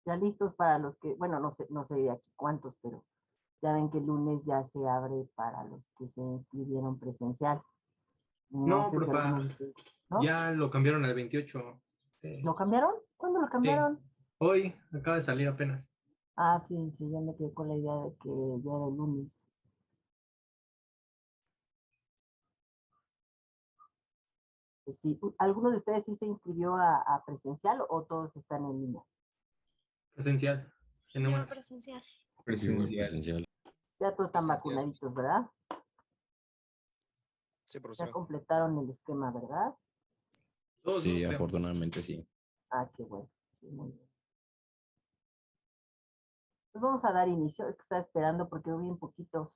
Ya listos para los que, bueno, no sé de aquí cuántos, pero ya ven que el lunes ya se abre para los que se inscribieron presencial. No No, sé si alguno de profa, ustedes, ¿no? ya lo cambiaron al 28. ¿Lo Sí, cambiaron? ¿Cuándo lo sí. cambiaron? Hoy acaba de salir apenas. Ah, fíjense, ya me quedé con la idea de que ya era el lunes. Pues sí, ¿alguno de ustedes sí se inscribió a presencial o todos están en línea? Presencial. Yo Tenemos presencial. Presencial. Ya todos están Presencial. vacunaditos, ¿verdad? Sí, Ya profesor. completaron el esquema, ¿verdad? todos, ¿no? Sí, Creo. afortunadamente sí. Ah, qué bueno. Sí, muy bien. Pues vamos a dar inicio. Es que estaba esperando porque hubo bien poquitos.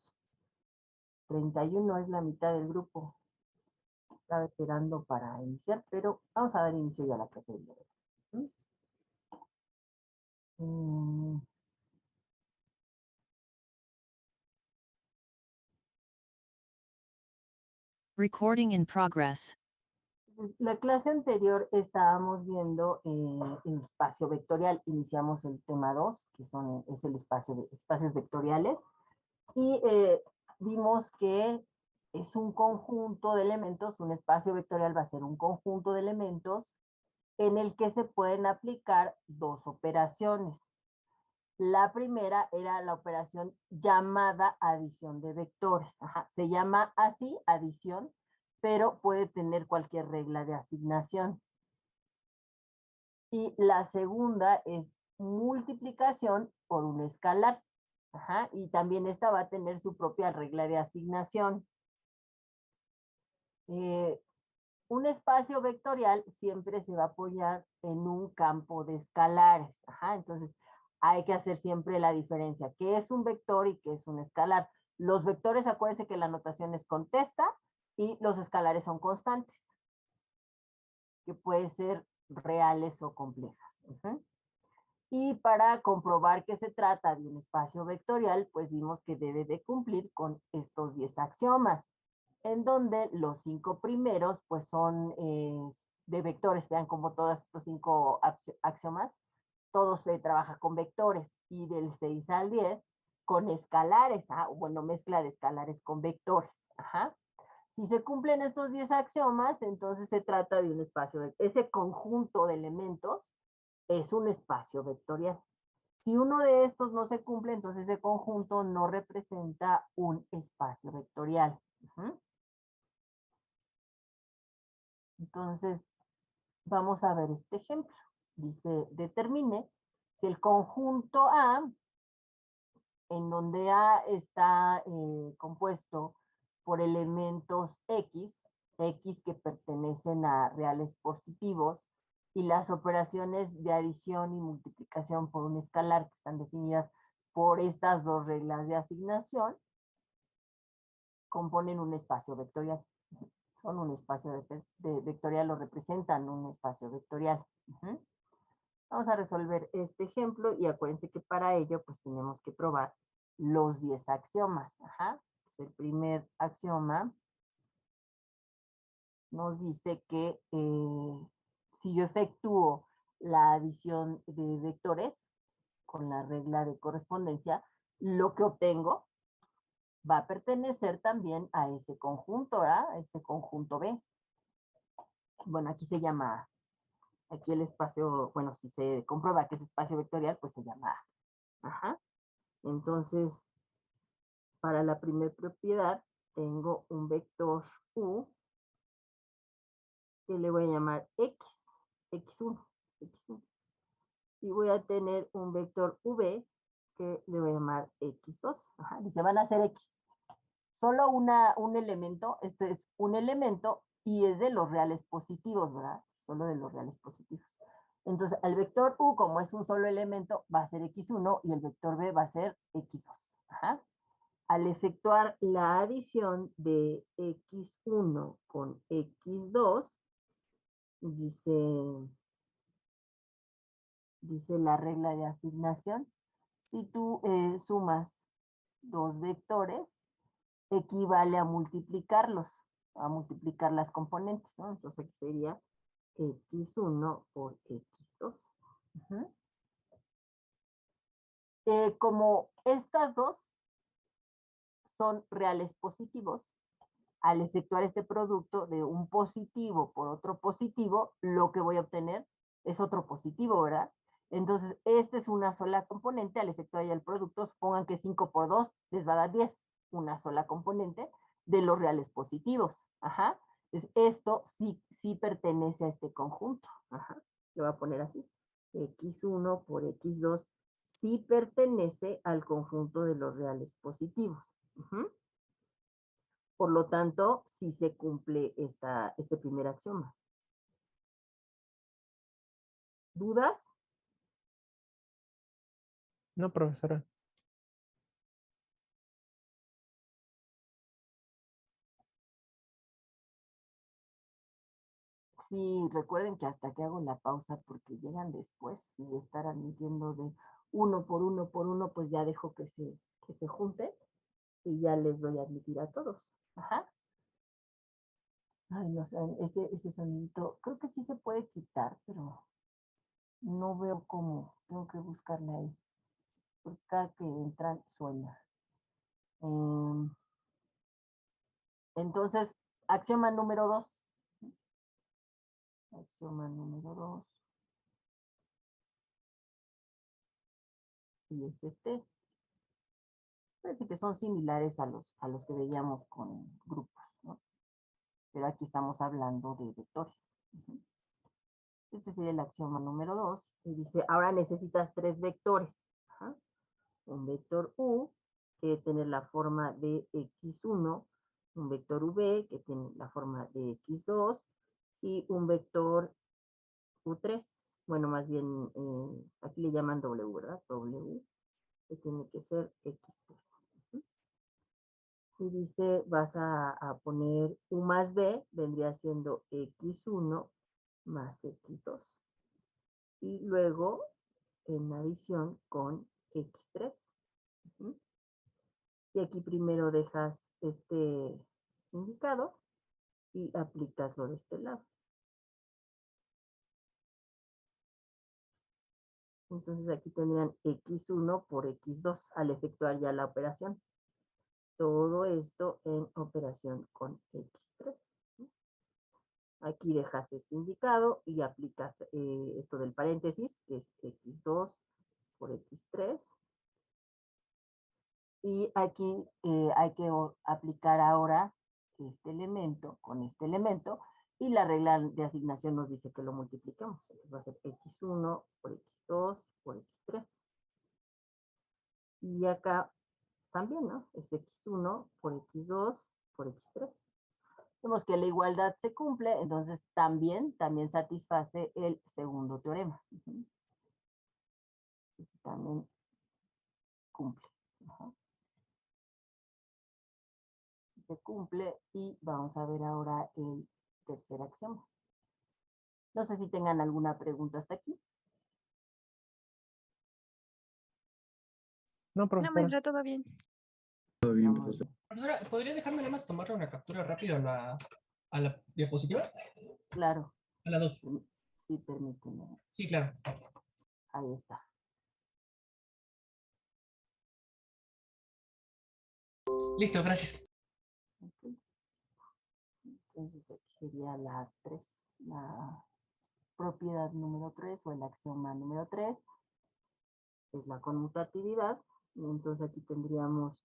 31 es la mitad del grupo. Estaba esperando para iniciar, pero vamos a dar inicio ya a la clase de día de hoy. Mm, Recording in progress. La clase anterior estábamos viendo el espacio vectorial. Iniciamos el tema 2, que es el espacio de espacios vectoriales, y vimos que es un conjunto de elementos. Un espacio vectorial va a ser un conjunto de elementos en el que se pueden aplicar dos operaciones. La primera era la operación llamada adición de vectores. Ajá, se llama así, adición, pero puede tener cualquier regla de asignación. Y la segunda es multiplicación por un escalar. Ajá, y también esta va a tener su propia regla de asignación. Un espacio vectorial siempre se va a apoyar en un campo de escalares. Ajá, entonces, hay que hacer siempre la diferencia. ¿Qué es un vector y qué es un escalar? Los vectores, acuérdense que la notación es contesta y los escalares son constantes, que pueden ser reales o complejas. Y para comprobar que se trata de un espacio vectorial, pues vimos que debe de cumplir con estos 10 axiomas, en donde los 5 primeros pues son de vectores. Vean como todos estos 5 axiomas, todos se trabaja con vectores, y del 6 al 10 con escalares. Bueno, mezcla de escalares con vectores. Ajá. Si se cumplen estos 10 axiomas, entonces se trata de un espacio, ese conjunto de elementos es un espacio vectorial. Si uno de estos no se cumple, entonces ese conjunto no representa un espacio vectorial. Entonces, vamos a ver este ejemplo. Dice, determine si el conjunto A, en donde A está compuesto por elementos X que pertenecen a reales positivos, y las operaciones de adición y multiplicación por un escalar que están definidas por estas dos reglas de asignación, componen un espacio vectorial. Son un espacio vectorial o representan un espacio vectorial. Vamos a resolver este ejemplo y acuérdense que para ello pues tenemos que probar los 10 axiomas. El primer axioma nos dice que si yo efectúo la adición de vectores con la regla de correspondencia, lo que obtengo va a pertenecer también a ese conjunto, ¿verdad? A ese conjunto B. Bueno, aquí se llama, aquí el espacio, bueno, si se comprueba que es espacio vectorial, pues se llama A. Ajá. Entonces, para la primera propiedad, tengo un vector U que le voy a llamar X1, X1. Y voy a tener un vector V que le voy a llamar X2. Ajá, dice, van a ser X. Solo un elemento, este es un elemento y es de los reales positivos, ¿verdad? Solo de los reales positivos. Entonces, el vector U, como es un solo elemento, va a ser X1 y el vector B va a ser X2. Ajá. Al efectuar la adición de X1 con X2, dice la regla de asignación, si tú sumas dos vectores, equivale a multiplicarlos, a multiplicar las componentes, ¿no? Entonces aquí sería X1 por X2. como estas dos son reales positivos, al efectuar este producto de un positivo por otro positivo, lo que voy a obtener es otro positivo, ¿verdad? Entonces, esta es una sola componente, al efectuar ya el producto, supongan que 5 por 2 les va a dar 10, una sola componente de los reales positivos. Ajá. Entonces, esto sí pertenece a este conjunto. Ajá. Lo voy a poner así. X1 por X2 sí pertenece al conjunto de los reales positivos. Uh-huh. Por lo tanto, sí se cumple este primer axioma. ¿Dudas? No, profesora. Sí, recuerden que hasta que hago la pausa, porque llegan después, si estar admitiendo de uno por uno, pues ya dejo que se junte y ya les doy a admitir a todos. Ajá. Ay, no sé, ese sonidito, creo que sí se puede quitar, pero no veo cómo. Tengo que buscarle ahí. Porque cada que entran suena. Entonces, axioma número 2. Axioma número 2. Y es este. Parece que son similares a los que veíamos con grupos, ¿no? Pero aquí estamos hablando de vectores. Este sería el axioma número 2. Y dice, ahora necesitas 3 vectores. Ajá. Un vector U, que debe tener la forma de X1, un vector V, que tiene la forma de X2, y un vector U3. Bueno, más bien, aquí le llaman W, ¿verdad? W, que tiene que ser X3. Y dice, vas a poner U más B, vendría siendo X1 más X2. Y luego, en adición con X3. Y aquí primero dejas este indicado y aplicas lo de este lado. Entonces aquí tendrían X1 por X2 al efectuar ya la operación. Todo esto en operación con X3. Aquí dejas este indicado y aplicas esto del paréntesis, que es X2 por X3. Y aquí hay que aplicar ahora este elemento con este elemento, y la regla de asignación nos dice que lo multipliquemos. Entonces va a ser X1 por X2 por X3. Y acá también, ¿no? Es X1 por X2 por X3. Vemos que la igualdad se cumple, entonces también satisface el segundo teorema. También cumple. Se cumple, y vamos a ver ahora el tercer axioma. No sé si tengan alguna pregunta hasta aquí. No, No, profesora. maestra, todo bien. Todo bien, profesor. Profesora, ¿podría dejarme nada más tomarle una captura rápida a la diapositiva? Claro. A la 2. Sí, permíteme. Sí, claro. Ahí está. Listo, gracias. Okay. Entonces aquí sería la 3, la propiedad número 3 o el axioma número 3, es la conmutatividad. Y entonces aquí tendríamos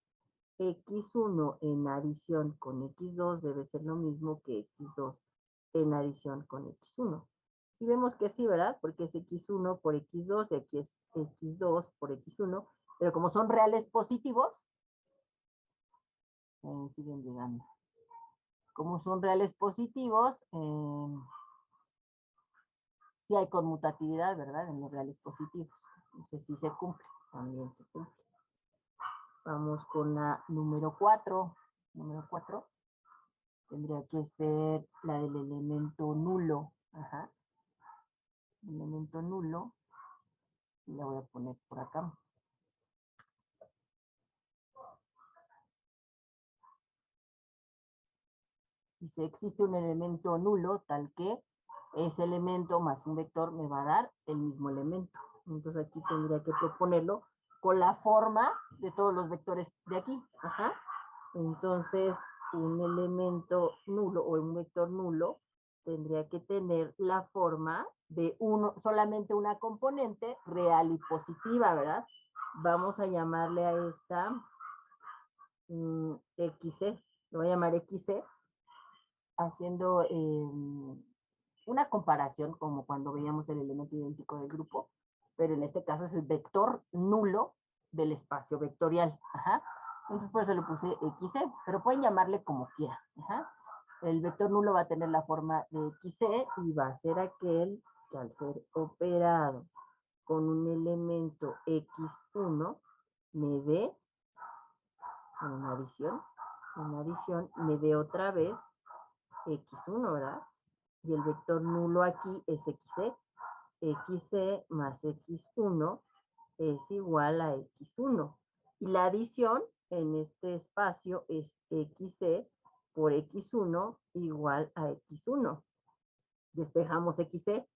X1 en adición con X2 debe ser lo mismo que X2 en adición con X1. Y vemos que sí, ¿verdad? Porque es X1 por X2 y aquí es X2 por X1. Pero como son reales positivos, siguen llegando. Como son reales positivos, sí hay conmutatividad, ¿verdad? En los reales positivos. Entonces sí se cumple, también se cumple. Vamos con la número 4. Número 4 tendría que ser la del elemento nulo. Ajá. Elemento nulo. Y la voy a poner por acá. Dice, existe un elemento nulo tal que ese elemento más un vector me va a dar el mismo elemento. Entonces aquí tendría que proponerlo con la forma de todos los vectores de aquí. Ajá. Entonces, un elemento nulo o un vector nulo tendría que tener la forma de solamente una componente real y positiva, ¿verdad? Vamos a llamarle a esta XC. Lo voy a llamar XC, haciendo una comparación como cuando veíamos el elemento idéntico del grupo, pero en este caso es el vector nulo del espacio vectorial. Ajá. Entonces por eso le puse XC, pero pueden llamarle como quieran. Ajá. El vector nulo va a tener la forma de XC y va a ser aquel que al ser operado con un elemento X1 me dé una adición me dé otra vez X1, ¿verdad? Y el vector nulo aquí es XC. XC más X1 es igual a X1. Y la adición en este espacio es XC por X1 igual a X1. Despejamos XC.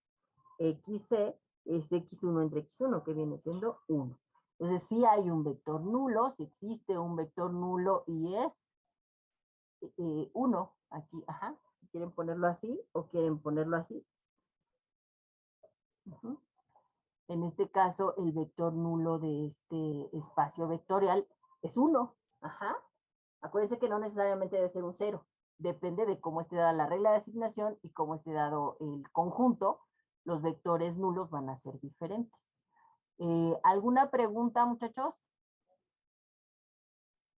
XC es X1 entre X1, que viene siendo 1. Entonces, sí hay un vector nulo, si existe un vector nulo y es 1 aquí, ajá. Si quieren ponerlo así o quieren ponerlo así. En este caso, el vector nulo de este espacio vectorial es 1. Ajá. Acuérdense que no necesariamente debe ser un 0. Depende de cómo esté dada la regla de asignación y cómo esté dado el conjunto. Los vectores nulos van a ser diferentes. ¿Alguna pregunta, muchachos?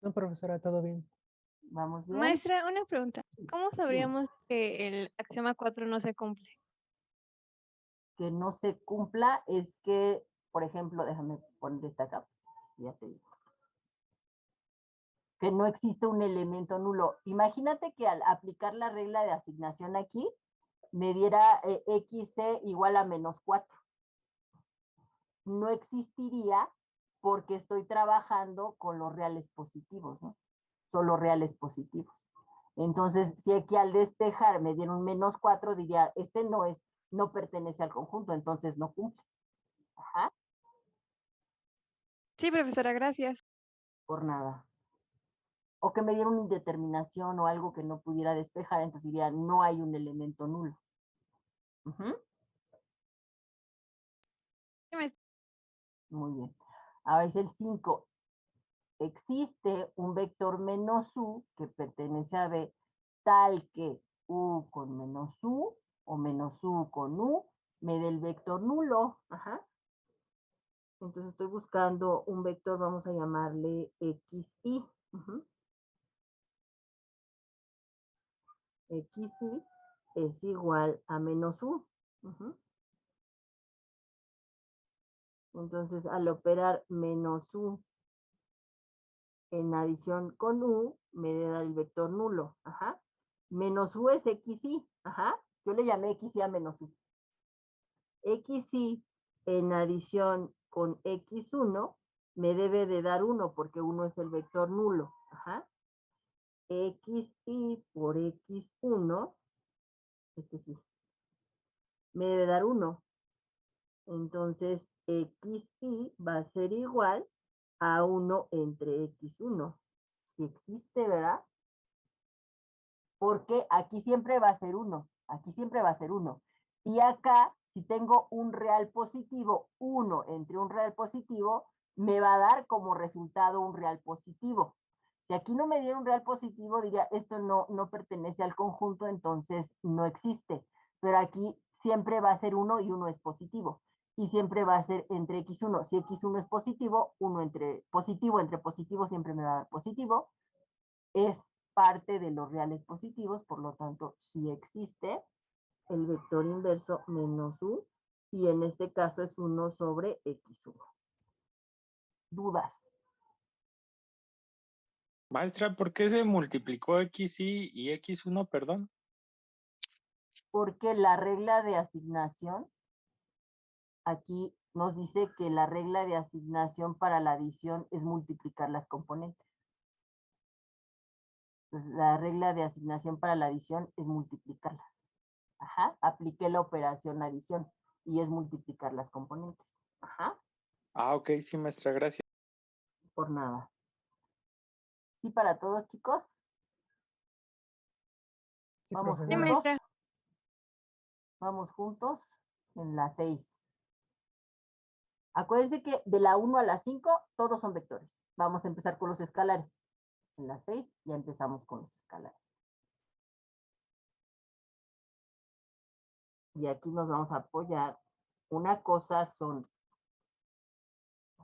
No, profesora, todo bien. ¿Vamos bien? Maestra, una pregunta. ¿Cómo sabríamos que el axioma 4 no se cumple? Que no se cumpla es que, por ejemplo, déjame poner esta acá. Ya te digo. Que no existe un elemento nulo. Imagínate que al aplicar la regla de asignación aquí, me diera XC igual a -4. No existiría porque estoy trabajando con los reales positivos, ¿no? Solo reales positivos. Entonces, si aquí al despejar me dieron -4, diría, este no pertenece al conjunto, entonces no cumple. Ajá. Sí, profesora, gracias. Por nada. O que me dieron una indeterminación o algo que no pudiera despejar, entonces diría, no hay un elemento nulo. Sí, maestra. Muy bien. Ahora es el 5. Existe un vector menos u que pertenece a B, tal que u con menos u o menos u con u me dé el vector nulo. Ajá. Entonces estoy buscando un vector, vamos a llamarle xi. Xi es igual a menos u. Entonces, al operar menos u en adición con u, me da el vector nulo. Ajá. Menos u es xi. Ajá. Yo le llamé xi a menos u. Xi en adición con x1 me debe de dar 1 porque 1 es el vector nulo. Ajá. Xi por x1, este sí, me debe dar 1. Entonces, xi va a ser igual a 1 entre x1. Si existe, ¿verdad? Porque aquí siempre va a ser 1. Aquí siempre va a ser 1. Y acá, si tengo un real positivo, 1 entre un real positivo, me va a dar como resultado un real positivo. Si aquí no me diera un real positivo, diría, esto no pertenece al conjunto, entonces no existe. Pero aquí siempre va a ser 1 y 1 es positivo. Y siempre va a ser entre x1. Si x1 es positivo, 1 entre positivo siempre me va a dar positivo. Es parte de los reales positivos, por lo tanto, sí existe el vector inverso menos u, y en este caso es 1 sobre x1. ¿Dudas? Maestra, ¿por qué se multiplicó xi y x1, perdón? Porque la regla de asignación, aquí nos dice que la regla de asignación para la adición es multiplicar las componentes. Entonces, la regla de asignación para la adición es multiplicarlas. Ajá, apliqué la operación adición y es multiplicar las componentes. Ajá. Ah, ok, sí, maestra, gracias. por nada. ¿Sí para todos, chicos? Sí, Vamos Sí, profesora. juntos. maestra. Vamos juntos en la 6. Acuérdense que de la 1 a la 5 todos son vectores. Vamos a empezar con los escalares. En la 6 ya empezamos con los escalares. Y aquí nos vamos a apoyar. Una cosa son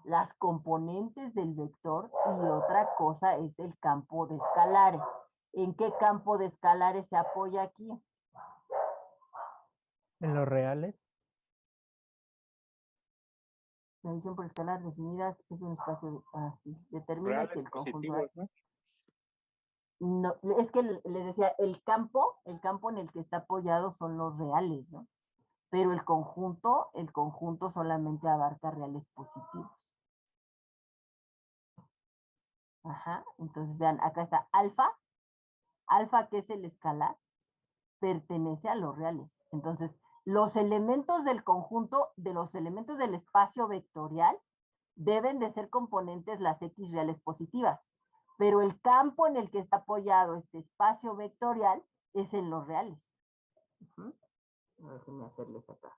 las componentes del vector y otra cosa es el campo de escalares. ¿En qué campo de escalares se apoya aquí? En los reales. La división por escalar definidas es un espacio así. Determina Reales si el conjunto... positivos, ¿no? No, es que les decía, el campo en el que está apoyado son los reales, ¿no? Pero el conjunto solamente abarca reales positivos. Ajá, entonces vean, acá está alfa, que es el escalar, pertenece a los reales. Entonces, los elementos del conjunto, de los elementos del espacio vectorial, deben de ser componentes las X reales positivas. Pero el campo en el que está apoyado este espacio vectorial es en los reales. Déjenme hacerles acá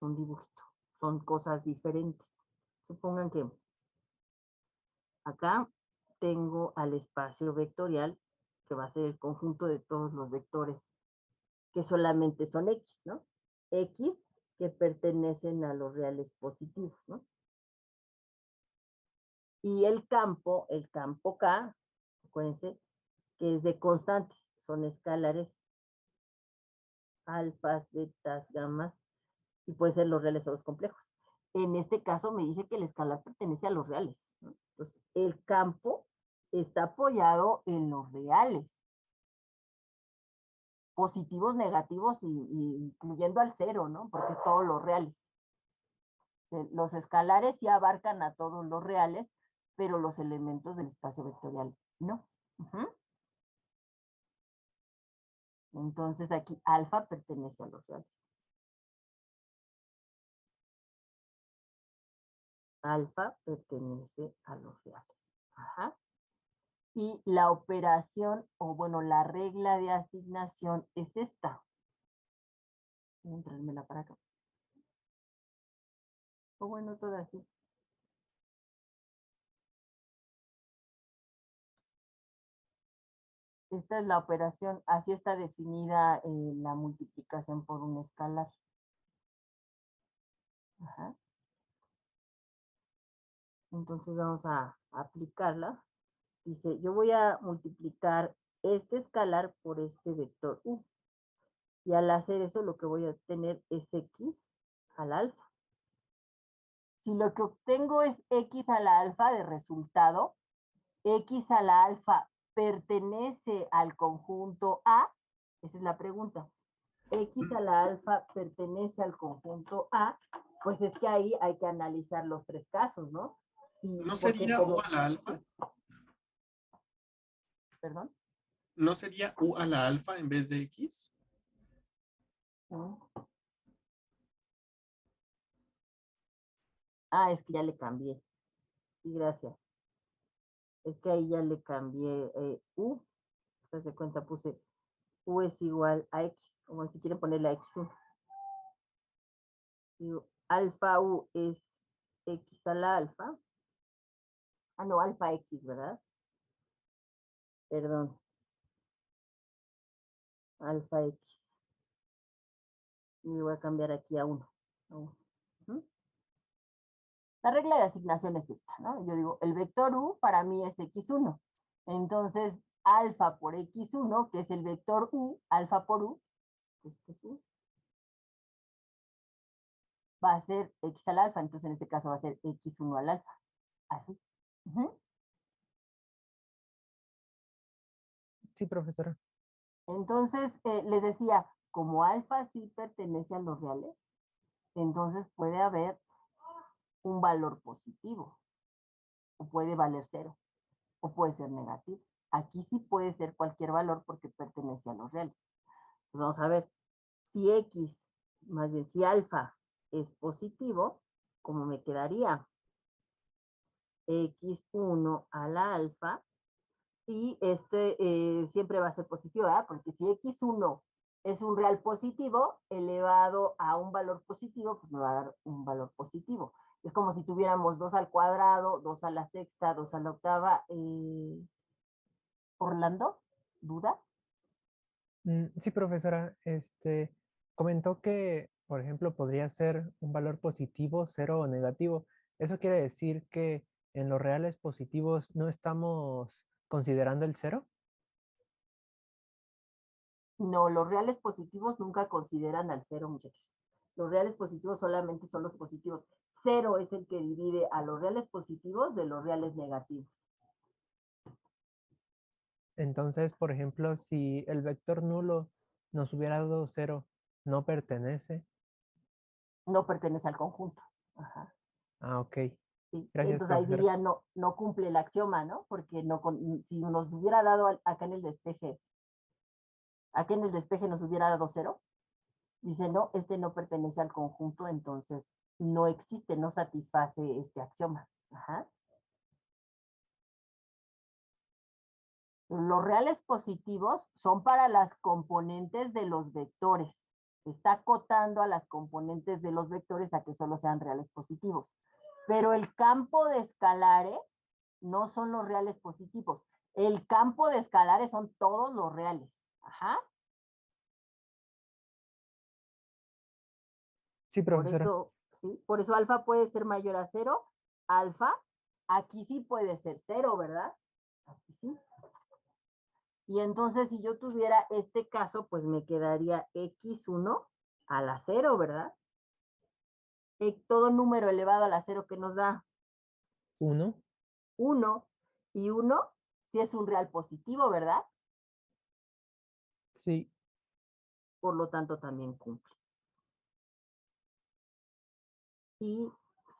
un dibujito. Son cosas diferentes. Supongan que acá tengo al espacio vectorial, que va a ser el conjunto de todos los vectores, que solamente son X, ¿no? X que pertenecen a los reales positivos, ¿no? Y el campo K, acuérdense, que es de constantes, son escalares, alfas, betas, gamas, y puede ser los reales o los complejos. En este caso me dice que el escalar pertenece a los reales, ¿no? Entonces, el campo está apoyado en los reales, positivos, negativos, y incluyendo al cero, ¿no? Porque todos los reales. Los escalares sí abarcan a todos los reales, pero los elementos del espacio vectorial no. Entonces aquí alfa pertenece a los reales. Alfa pertenece a los reales. Ajá. Y la operación, o bueno, la regla de asignación es esta. Voy a traérmela para acá. O bueno, todo así. Esta es la operación, así está definida la multiplicación por un escalar. Ajá. Entonces vamos a aplicarla. Dice, yo voy a multiplicar este escalar por este vector U. Y al hacer eso, lo que voy a obtener es X al alfa. Si lo que obtengo es X a la alfa de resultado, X a la alfa pertenece al conjunto A, esa es la pregunta. X a la alfa pertenece al conjunto A, pues es que ahí hay que analizar los tres casos, ¿no? ¿No sería U a la alfa? ¿Perdón? ¿No sería U a la alfa en vez de X? Ah, es que ya le cambié. Sí, gracias. Es que ahí ya le cambié U. Se hace cuenta, puse U es igual a X. O si quieren ponerle a X1. Digo, alfa U es X a la alfa. Ah, no, alfa X, ¿verdad? Perdón. Alfa X. Y le voy a cambiar aquí a 1. La regla de asignación es esta, ¿no? Yo digo, el vector U para mí es X1. Entonces, alfa por X1, que es el vector U, alfa por U, este es U, va a ser X al alfa. Entonces, en este caso va a ser X1 al alfa. Así. Sí, profesora. Entonces, les decía, como alfa sí pertenece a los reales, entonces puede haber un valor positivo, o puede valer 0, o puede ser negativo. Aquí sí puede ser cualquier valor porque pertenece a los reales. Pues vamos a ver, si X, más bien si alfa es positivo, ¿cómo me quedaría? x1 a la alfa, y este siempre va a ser positivo, ¿verdad? Porque si x1 es un real positivo elevado a un valor positivo, pues me va a dar un valor positivo. Es como si tuviéramos 2 al cuadrado, 2 a la sexta, 2 a la octava. Orlando, ¿duda? Sí, profesora, comentó que, por ejemplo, podría ser un valor positivo, cero o negativo. ¿Eso quiere decir que en los reales positivos no estamos considerando el cero? No, los reales positivos nunca consideran al cero, muchachos. Los reales positivos solamente son los positivos. Cero es el que divide a los reales positivos de los reales negativos. Entonces, por ejemplo, si el vector nulo nos hubiera dado cero, ¿no pertenece? No pertenece al conjunto. Ajá. Ah, ok. Sí. Gracias, Entonces ahí profesora. diría no cumple el axioma, ¿no? Porque si nos hubiera dado acá en el despeje nos hubiera dado cero, dice no, este no pertenece al conjunto, entonces no existe, no satisface este axioma. Ajá. Los reales positivos son para las componentes de los vectores. Está acotando a las componentes de los vectores a que solo sean reales positivos. Pero el campo de escalares no son los reales positivos. El campo de escalares son todos los reales. Ajá. Sí, profesora. Por eso alfa puede ser mayor a cero. Alfa, aquí sí puede ser cero, ¿verdad? Aquí sí. Y entonces, si yo tuviera este caso, pues me quedaría x1 a la 0, ¿verdad? Todo número elevado a la 0 que nos da 1. 1. Y 1 si es un real positivo, ¿verdad? Sí. Por lo tanto, también cumple. Y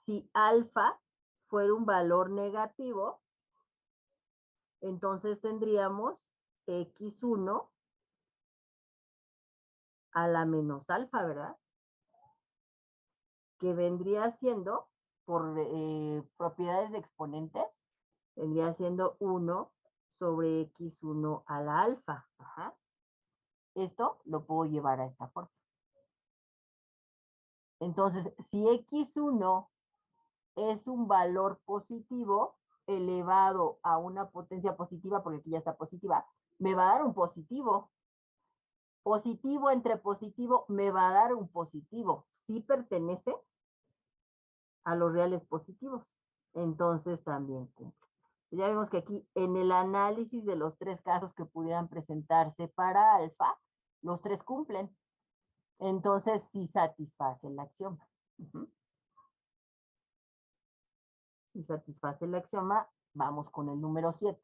si alfa fuera un valor negativo, entonces tendríamos x1 a la menos alfa, ¿verdad? Que vendría siendo, por propiedades de exponentes, vendría siendo 1 sobre x1 a la alfa. Ajá. Esto lo puedo llevar a esta forma. Entonces, si x1 es un valor positivo elevado a una potencia positiva, porque aquí ya está positiva, me va a dar un positivo. Positivo entre positivo me va a dar un positivo. Sí pertenece a los reales positivos. Entonces también cumple. Ya vemos que aquí en el análisis de los tres casos que pudieran presentarse para alfa, los tres cumplen. Entonces sí satisface el axioma. Si satisface el axioma, vamos con el número 7.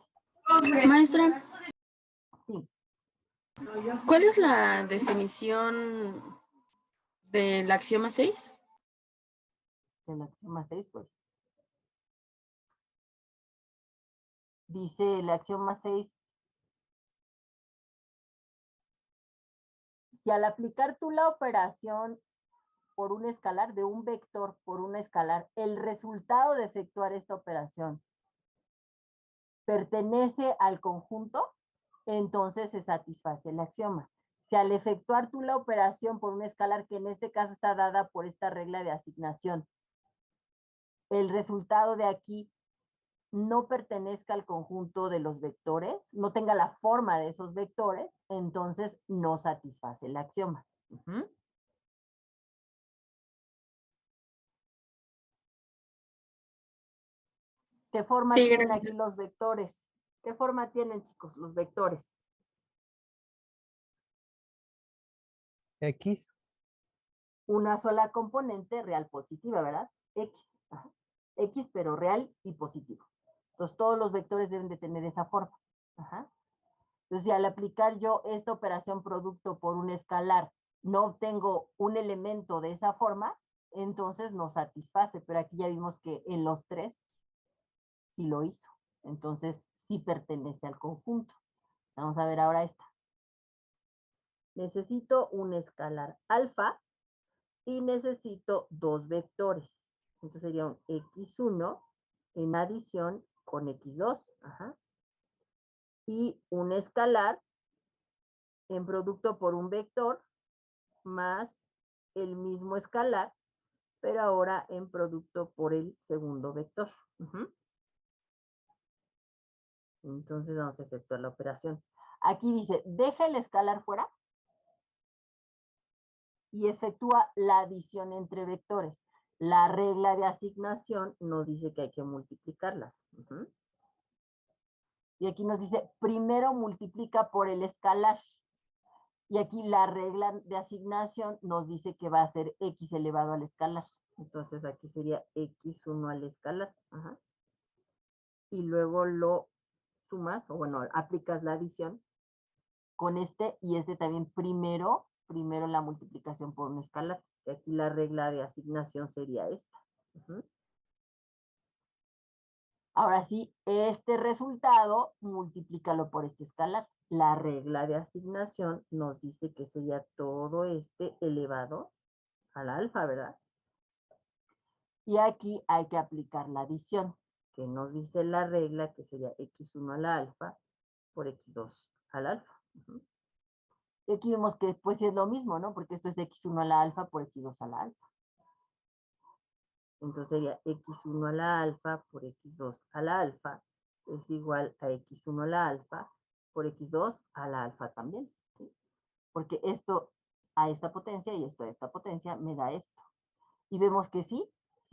Maestra, Sí. ¿cuál es la definición del axioma 6? El axioma 6, pues. Dice el axioma 6. Si al aplicar tú la operación por un escalar, de un vector por una escalar, el resultado de efectuar esta operación pertenece al conjunto, entonces se satisface el axioma. Si al efectuar tú la operación por un escalar, que en este caso está dada por esta regla de asignación, el resultado de aquí no pertenezca al conjunto de los vectores, no tenga la forma de esos vectores, entonces no satisface el axioma. ¿Qué forma Sí, tienen gracias. aquí los vectores? ¿Qué forma tienen, chicos, los vectores? X. Una sola componente real positiva, ¿verdad? X. Ajá. X, pero real y positivo. Entonces, todos los vectores deben de tener esa forma. Ajá. Entonces, si al aplicar yo esta operación producto por un escalar no obtengo un elemento de esa forma, entonces no satisface. Pero aquí ya vimos que en los tres sí lo hizo. Entonces, sí pertenece al conjunto. Vamos a ver ahora esta. Necesito un escalar alfa y necesito dos vectores. Entonces sería un x1 en adición con x2. Ajá. Y un escalar en producto por un vector más el mismo escalar, pero ahora en producto por el segundo vector. Uh-huh. Entonces vamos a efectuar la operación. Aquí dice, deja el escalar fuera y efectúa la adición entre vectores. La regla de asignación nos dice que hay que multiplicarlas. Uh-huh. Y aquí nos dice, primero multiplica por el escalar. Y aquí la regla de asignación nos dice que va a ser x elevado al escalar. Entonces aquí sería x1 al escalar. Ajá. Y luego lo sumas, o bueno, aplicas la adición con este y este también primero la multiplicación por un escalar. Y aquí la regla de asignación sería esta. Uh-huh. Ahora sí, este resultado, multiplícalo por este escalar. La regla de asignación nos dice que sería todo este elevado al alfa, ¿verdad? Y aquí hay que aplicar la adición, que nos dice la regla que sería x1 a la alfa por x2 al alfa. Uh-huh. Y aquí vemos que pues sí es lo mismo, ¿no? Porque esto es x1 a la alfa por x2 a la alfa. Entonces sería x1 a la alfa por x2 a la alfa es igual a x1 a la alfa por x2 a la alfa también. ¿Sí? Porque esto a esta potencia y esto a esta potencia me da esto. Y vemos que sí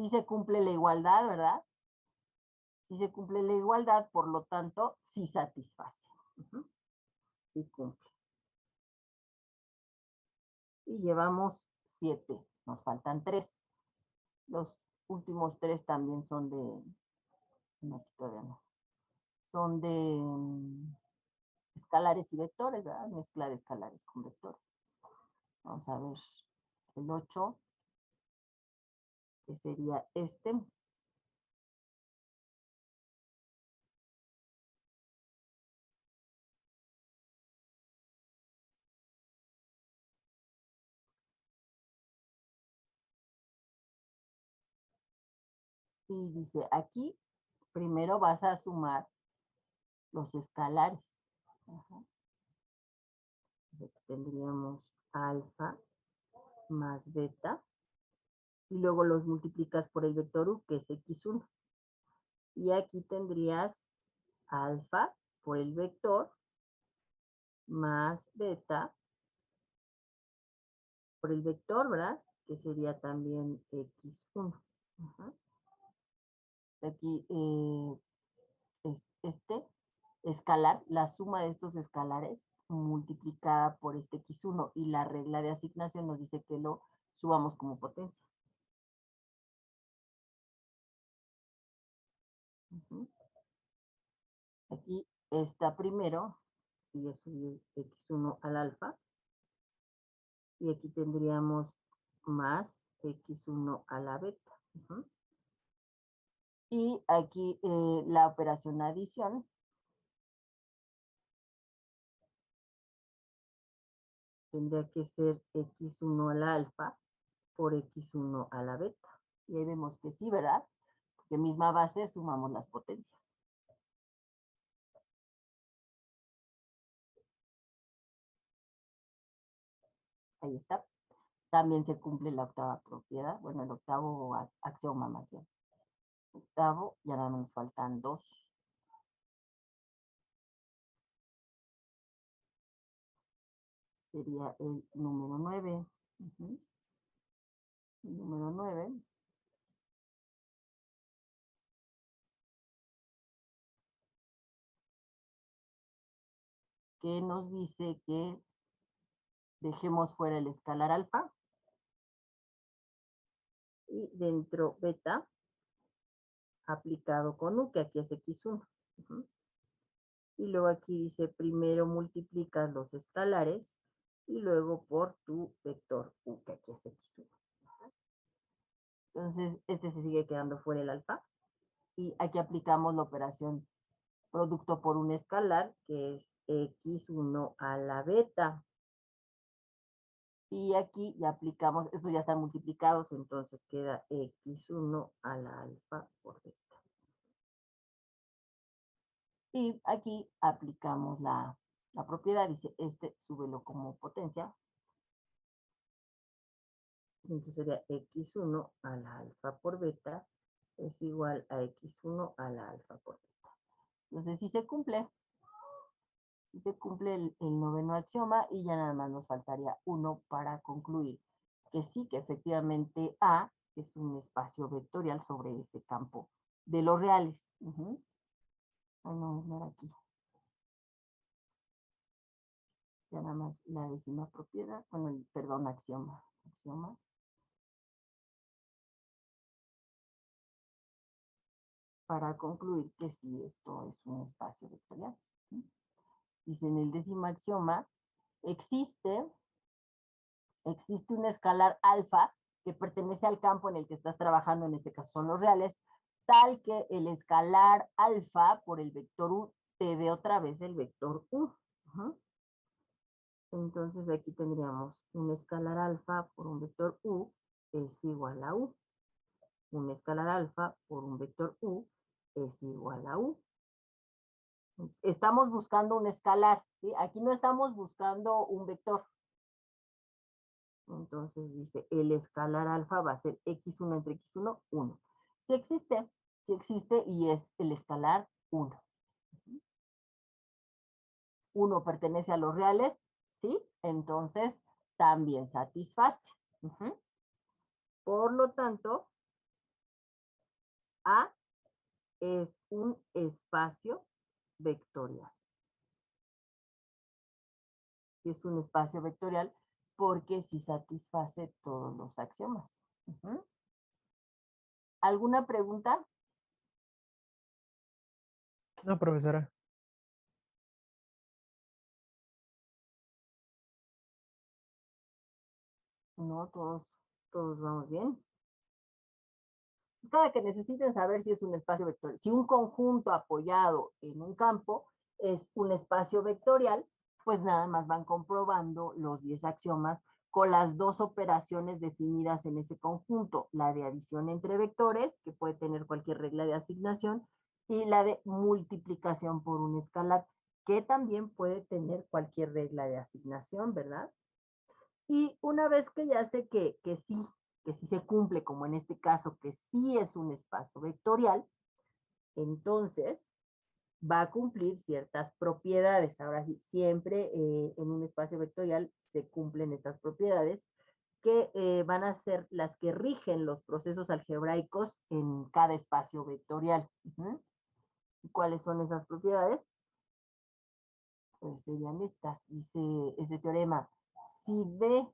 se cumple la igualdad, ¿verdad? Sí se cumple la igualdad, por lo tanto, sí satisface. Uh-huh. Sí cumple. Y llevamos 7, nos faltan 3. Los últimos 3 también son de, no, todavía no, son de escalares y vectores, ¿verdad? Mezcla de escalares con vectores. Vamos a ver el 8, que sería este. Y dice aquí, primero vas a sumar los escalares. Ajá. Tendríamos alfa más beta. Y luego los multiplicas por el vector u, que es x1. Y aquí tendrías alfa por el vector más beta por el vector, ¿verdad? Que sería también x1. Ajá. Aquí es este escalar, la suma de estos escalares multiplicada por este x1 y la regla de asignación nos dice que lo subamos como potencia. Uh-huh. Aquí está primero y es subir x1 al alfa. Y aquí tendríamos más x1 a la beta. Uh-huh. Y aquí la operación adición tendría que ser x1 a la alfa por x1 a la beta. Y ahí vemos que sí, ¿verdad? Porque misma base sumamos las potencias. Ahí está. También se cumple la octava propiedad, bueno, el octavo axioma más bien. Octavo, ya nada más nos faltan 2. Sería el número 9. Uh-huh. El número 9. Que nos dice que dejemos fuera el escalar alfa y dentro beta aplicado con u, que aquí es x1. Uh-huh. Y luego aquí dice primero multiplicas los escalares y luego por tu vector u, que aquí es x1. Uh-huh. Entonces este se sigue quedando fuera el alfa y aquí aplicamos la operación producto por un escalar, que es x1 a la beta. Y aquí ya aplicamos, estos ya están multiplicados, entonces queda x1 a la alfa por beta. Y aquí aplicamos la propiedad, dice, súbelo como potencia. Entonces sería x1 a la alfa por beta es igual a x1 a la alfa por beta. Entonces sí se cumple el noveno axioma y ya nada más nos faltaría uno para concluir que sí, que efectivamente A es un espacio vectorial sobre ese campo de los reales. No era aquí. Ya nada más la décima propiedad, bueno, perdón, axioma. Para concluir que sí, esto es un espacio vectorial. Dice en el décimo axioma, existe un escalar alfa que pertenece al campo en el que estás trabajando, en este caso son los reales, tal que el escalar alfa por el vector u te dé otra vez el vector u. Entonces aquí tendríamos un escalar alfa por un vector u es igual a u. Un escalar alfa por un vector u es igual a u. Estamos buscando un escalar, ¿sí? Aquí no estamos buscando un vector. Entonces dice, el escalar alfa va a ser x1 entre x1, 1. Si existe y es el escalar 1. 1 pertenece a los reales, ¿sí? Entonces también satisface. Por lo tanto, A es un espacio vectorial. Es un espacio vectorial porque sí satisface todos los axiomas. ¿Alguna pregunta? No, profesora. No, todos vamos bien. Cada que necesiten saber si es un espacio vectorial, si un conjunto apoyado en un campo es un espacio vectorial, pues nada más van comprobando los 10 axiomas con las dos operaciones definidas en ese conjunto, la de adición entre vectores, que puede tener cualquier regla de asignación, y la de multiplicación por un escalar, que también puede tener cualquier regla de asignación, ¿verdad? Y una vez que ya sé que sí se cumple, como en este caso, que sí es un espacio vectorial, entonces va a cumplir ciertas propiedades. Ahora sí, siempre en un espacio vectorial se cumplen estas propiedades que van a ser las que rigen los procesos algebraicos en cada espacio vectorial. ¿Cuáles son esas propiedades? Pues serían estas. Dice ese teorema, si B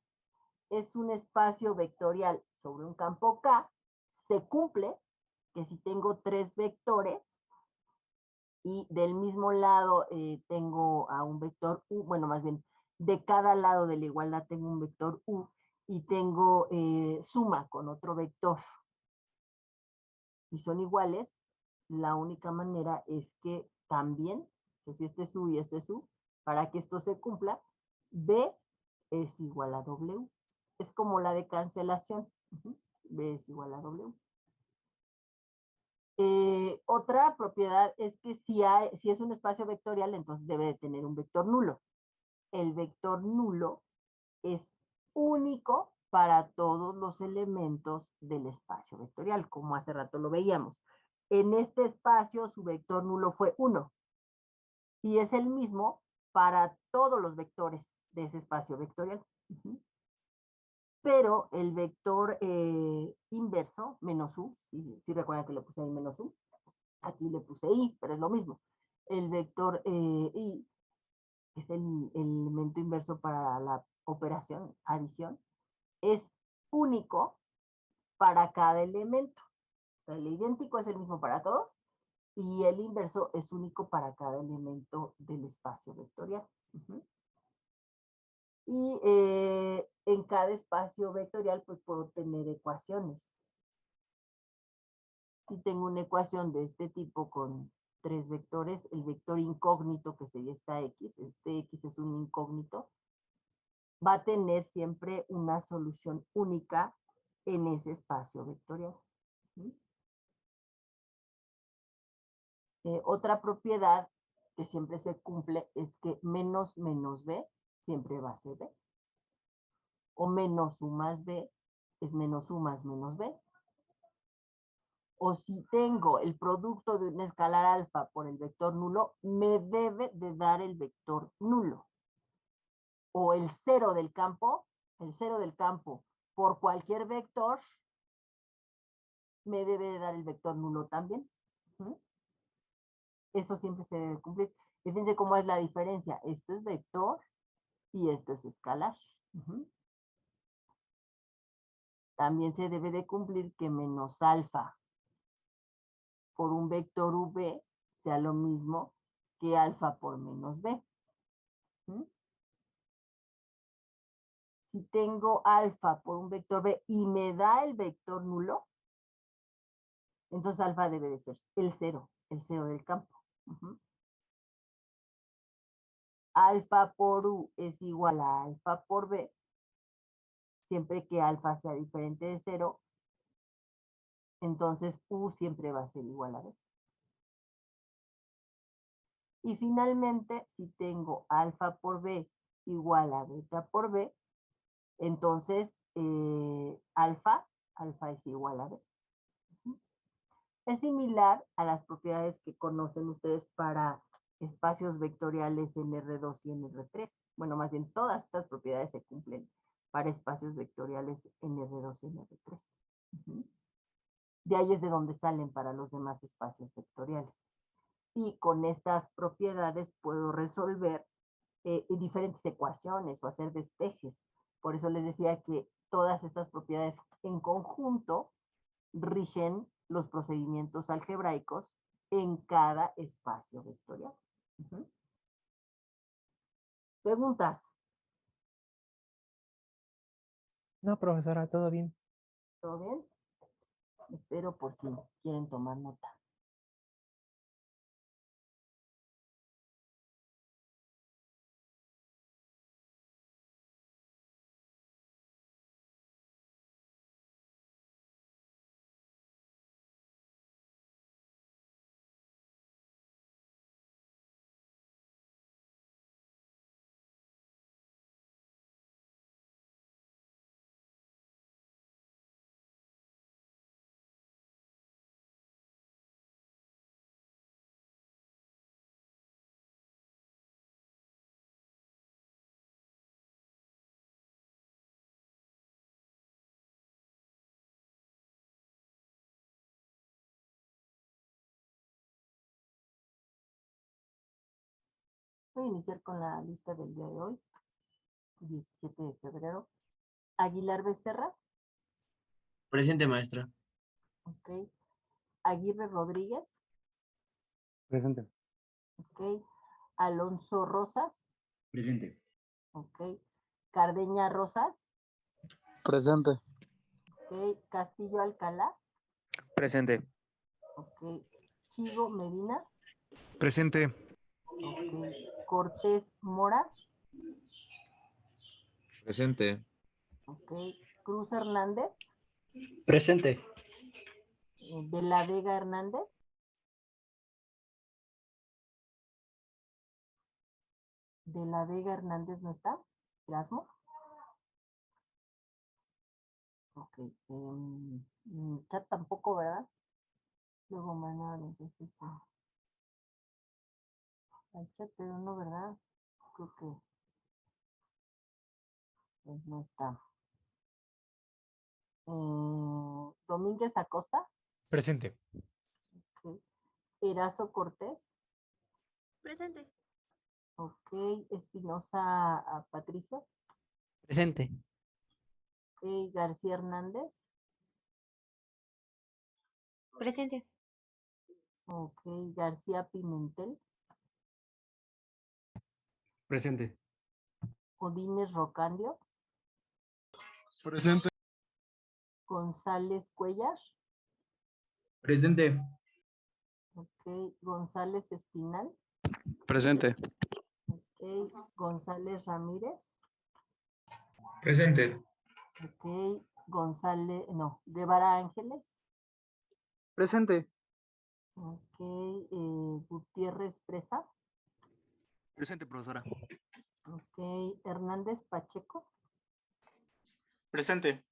es un espacio vectorial sobre un campo K, se cumple que si tengo 3 vectores y del mismo lado tengo a un vector U, bueno, más bien, de cada lado de la igualdad tengo un vector U y tengo suma con otro vector y son iguales, la única manera es que también, si este es U y este es U, para que esto se cumpla, B es igual a W. Es como la de cancelación. B es igual a W. Otra propiedad es que si es un espacio vectorial, entonces debe de tener un vector nulo. El vector nulo es único para todos los elementos del espacio vectorial, como hace rato lo veíamos. En este espacio su vector nulo fue 1 y es el mismo para todos los vectores de ese espacio vectorial. Pero el vector inverso, menos u, si recuerdan que le puse ahí menos u, aquí le puse i, pero es lo mismo. El vector i es el elemento inverso para la operación, adición, es único para cada elemento. O sea, el idéntico es el mismo para todos y el inverso es único para cada elemento del espacio vectorial. Y en cada espacio vectorial pues puedo tener ecuaciones. Si tengo una ecuación de este tipo con 3 vectores, el vector incógnito que sería esta x, este x es un incógnito, va a tener siempre una solución única en ese espacio vectorial. Otra propiedad que siempre se cumple es que menos menos B siempre va a ser B. O menos U más B es menos U más menos B. O si tengo el producto de un escalar alfa por el vector nulo, me debe de dar el vector nulo. O el cero del campo por cualquier vector, me debe de dar el vector nulo también. Eso siempre se debe cumplir. Fíjense cómo es la diferencia. Esto es vector y esto es escalar. También se debe de cumplir que menos alfa por un vector V sea lo mismo que alfa por menos B. Si tengo alfa por un vector B y me da el vector nulo, entonces alfa debe de ser el cero del campo. Alfa por U es igual a alfa por B, siempre que alfa sea diferente de 0, entonces U siempre va a ser igual a B. Y finalmente, si tengo alfa por B igual a beta por B, entonces alfa es igual a B. Es similar a las propiedades que conocen ustedes para espacios vectoriales en R2 y en R3. Bueno, más bien todas estas propiedades se cumplen para espacios vectoriales en R2 y en R3. De ahí es de donde salen para los demás espacios vectoriales. Y con estas propiedades puedo resolver diferentes ecuaciones o hacer despejes. Por eso les decía que todas estas propiedades en conjunto rigen los procedimientos algebraicos en cada espacio vectorial. ¿Preguntas? No, profesora, todo bien. ¿Todo bien? Espero por si quieren tomar nota. Voy a iniciar con la lista del día de hoy, 17 de febrero. Aguilar Becerra. Presente, maestra. Ok. Aguirre Rodríguez. Presente. Ok. Alonso Rosas. Presente. Ok. Cardeña Rosas. Presente. Ok. Castillo Alcalá. Presente. Ok. Chivo Medina. Presente. Ok. Cortés Mora. Presente. Ok. Cruz Hernández. Presente. De la Vega Hernández. De la Vega Hernández no está. Erasmo. Ok. Chat tampoco, ¿verdad? Luego Manuel, entonces al chat, pero no, ¿verdad? Creo que pues, no está. Domínguez Acosta. Presente. Okay. Erazo Cortés. Presente. Ok. Espinosa Patricio. Presente. Ok. García Hernández. Presente. Ok. García Pimentel. Presente. Odines Rocandio. Presente. González Cuellar. Presente. Ok. González Espinal. Presente. Ok. González Ramírez. Presente. Ok. González, no, Guevara Ángeles. Presente. Ok. Gutiérrez Presa. Presente, profesora. Ok, Hernández Pacheco. Presente.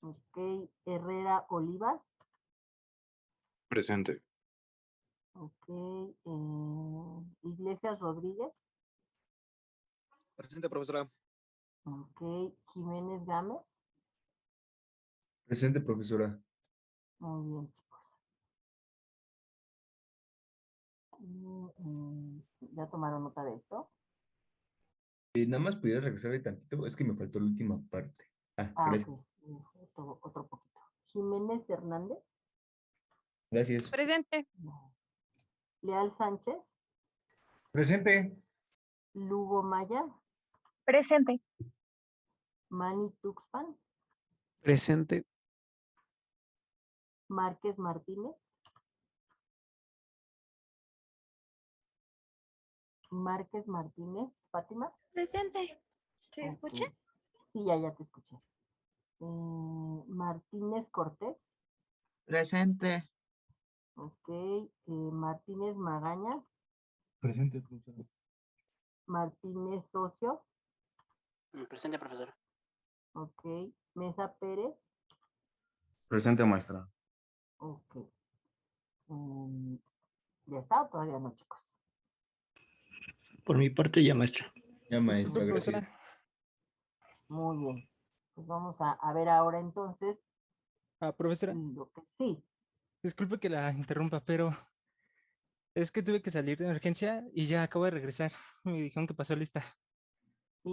Ok, Herrera Olivas. Presente. Ok, Iglesias Rodríguez. Presente, profesora. Ok, Jiménez Gámez. Presente, profesora. Muy bien, chicos. ¿Ya tomaron nota de esto? Nada más pudiera regresarle tantito, es que me faltó la última parte. Gracias. Ok. Otro poquito. Jiménez Hernández. Gracias. Presente. No. Leal Sánchez. Presente. Lugo Maya. Presente. Manny Tuxpan. Presente. Márquez Martínez. Márquez Martínez. Fátima. Presente. ¿Se Ok. escucha? Sí, ya te escuché. Martínez Cortés. Presente. Ok. Martínez Magaña. Presente, profesora. Martínez Socio. Presente, profesor. Ok. Mesa Pérez. Presente, maestra. Ok. ¿Ya está o todavía no, chicos? Por mi parte, ya, maestra. Ya, maestra, gracias. Muy bien. Pues vamos a ver ahora entonces Profesora, lo que sí. disculpe que la interrumpa, pero es que tuve que salir de emergencia y ya acabo de regresar. Me dijeron que pasó lista. Sí,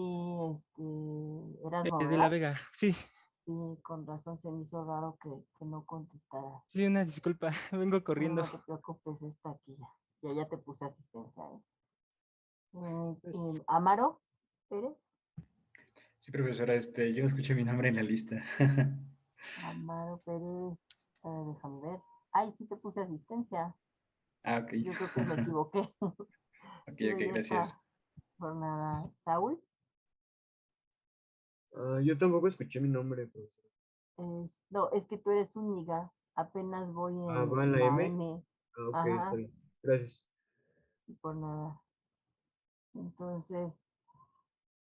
Erasmo, De la ¿verdad? Vega, sí, Sí, con razón se me hizo raro que no contestaras. sí, una disculpa, vengo No, corriendo. no te preocupes, está aquí ya. Ya te puse asistencia, ¿eh? Pues, Amaro Pérez. Sí, profesora, yo no escuché mi nombre en la lista. Amaro Pérez, déjame ver. Ay, sí te puse asistencia. Ok. Yo creo que me equivoqué. Ok, Sí, ok, ya gracias. está. Por nada. Saúl. Yo tampoco escuché mi nombre, profesor. No, es que tú eres Úñiga. Apenas voy ¿va en en la la M? M. Ok, está Ajá, bien. Gracias. sí, por nada. Entonces,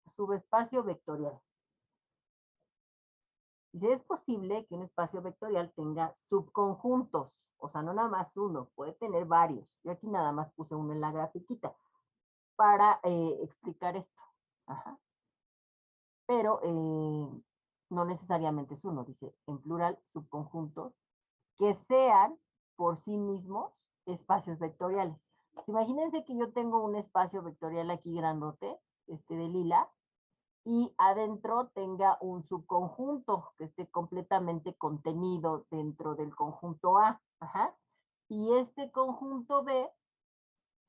subespacio vectorial. Dice, es posible que un espacio vectorial tenga subconjuntos, o sea, no nada más uno, puede tener varios. Yo aquí nada más puse uno en la grafiquita para explicar esto. Ajá. Pero no necesariamente es uno, dice en plural subconjuntos que sean por sí mismos espacios vectoriales. Pues imagínense que yo tengo un espacio vectorial aquí grandote, de lila, y adentro tenga un subconjunto que esté completamente contenido dentro del conjunto A. Ajá. Y este conjunto B,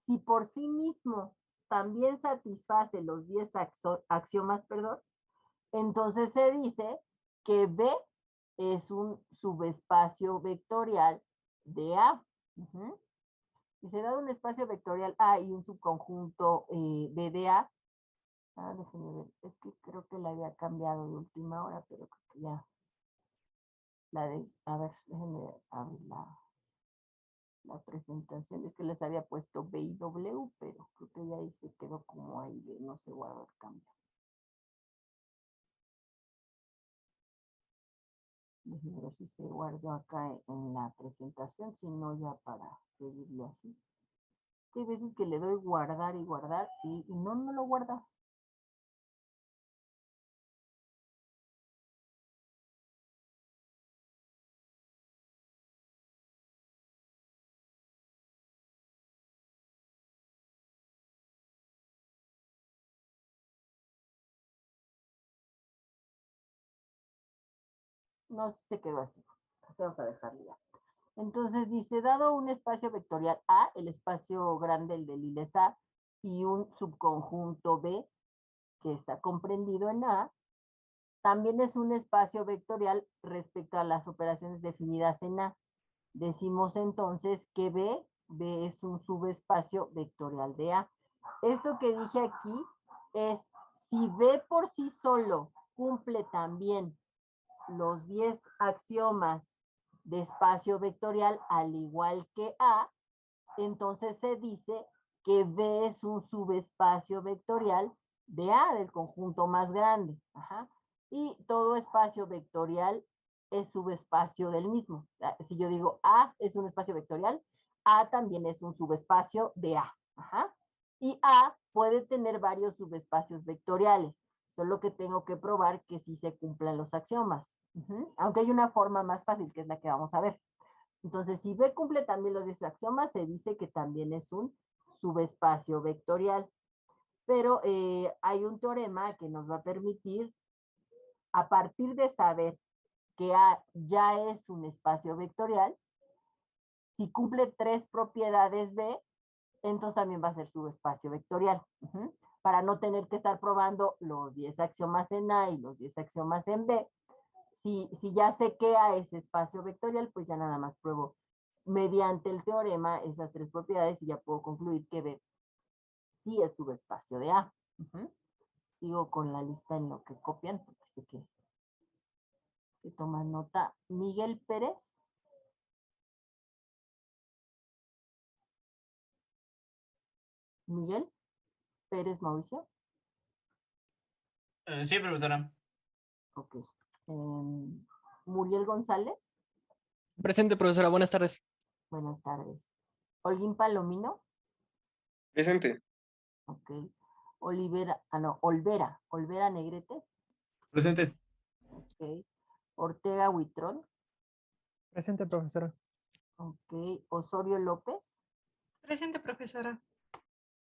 si por sí mismo también satisface los 10 axiomas, perdón, entonces se dice que B es un subespacio vectorial de A. Uh-huh. Y se da un espacio vectorial A y un subconjunto B de A. Déjenme ver, es que creo que la había cambiado de última hora, pero creo que ya a ver, déjenme abrir la presentación. Es que les había puesto B y W, pero creo que ya ahí se quedó como ahí de no se guardó el cambio. Déjenme ver si se guardó acá en la presentación, si no ya para seguirle así. Hay veces que le doy guardar y guardar y no lo guarda. No sé si se quedó así. Vamos a dejarlo ya. Entonces dice, dado un espacio vectorial A, el espacio grande, el del ILES A, y un subconjunto B, que está comprendido en A, también es un espacio vectorial respecto a las operaciones definidas en A. Decimos entonces que B es un subespacio vectorial de A. Esto que dije aquí es, si B por sí solo cumple también los 10 axiomas de espacio vectorial al igual que A, entonces se dice que B es un subespacio vectorial de A, del conjunto más grande. Ajá. Y todo espacio vectorial es subespacio del mismo. Si yo digo A es un espacio vectorial, A también es un subespacio de A. Ajá. Y A puede tener varios subespacios vectoriales, solo que tengo que probar que sí se cumplan los axiomas. Aunque hay una forma más fácil, que es la que vamos a ver. Entonces, si B cumple también los 10 axiomas, se dice que también es un subespacio vectorial. Pero hay un teorema que nos va a permitir, a partir de saber que A ya es un espacio vectorial, si cumple 3 propiedades B, entonces también va a ser subespacio vectorial. Para no tener que estar probando los 10 axiomas en A y los 10 axiomas en B. Si ya sé que A es espacio vectorial, pues ya nada más pruebo mediante el teorema esas 3 propiedades y ya puedo concluir que B sí es subespacio de A. Sigo con la lista en lo que copian, porque sé que toman nota. Miguel Pérez. Miguel Pérez Mauricio. Sí, profesora. Ok. Muriel González. Presente, profesora. Buenas tardes. Buenas tardes. Olguín Palomino. Presente. Ok. Olvera Negrete. Presente. Ok. Ortega Huitrón. Presente, profesora. Ok. Osorio López. Presente, profesora.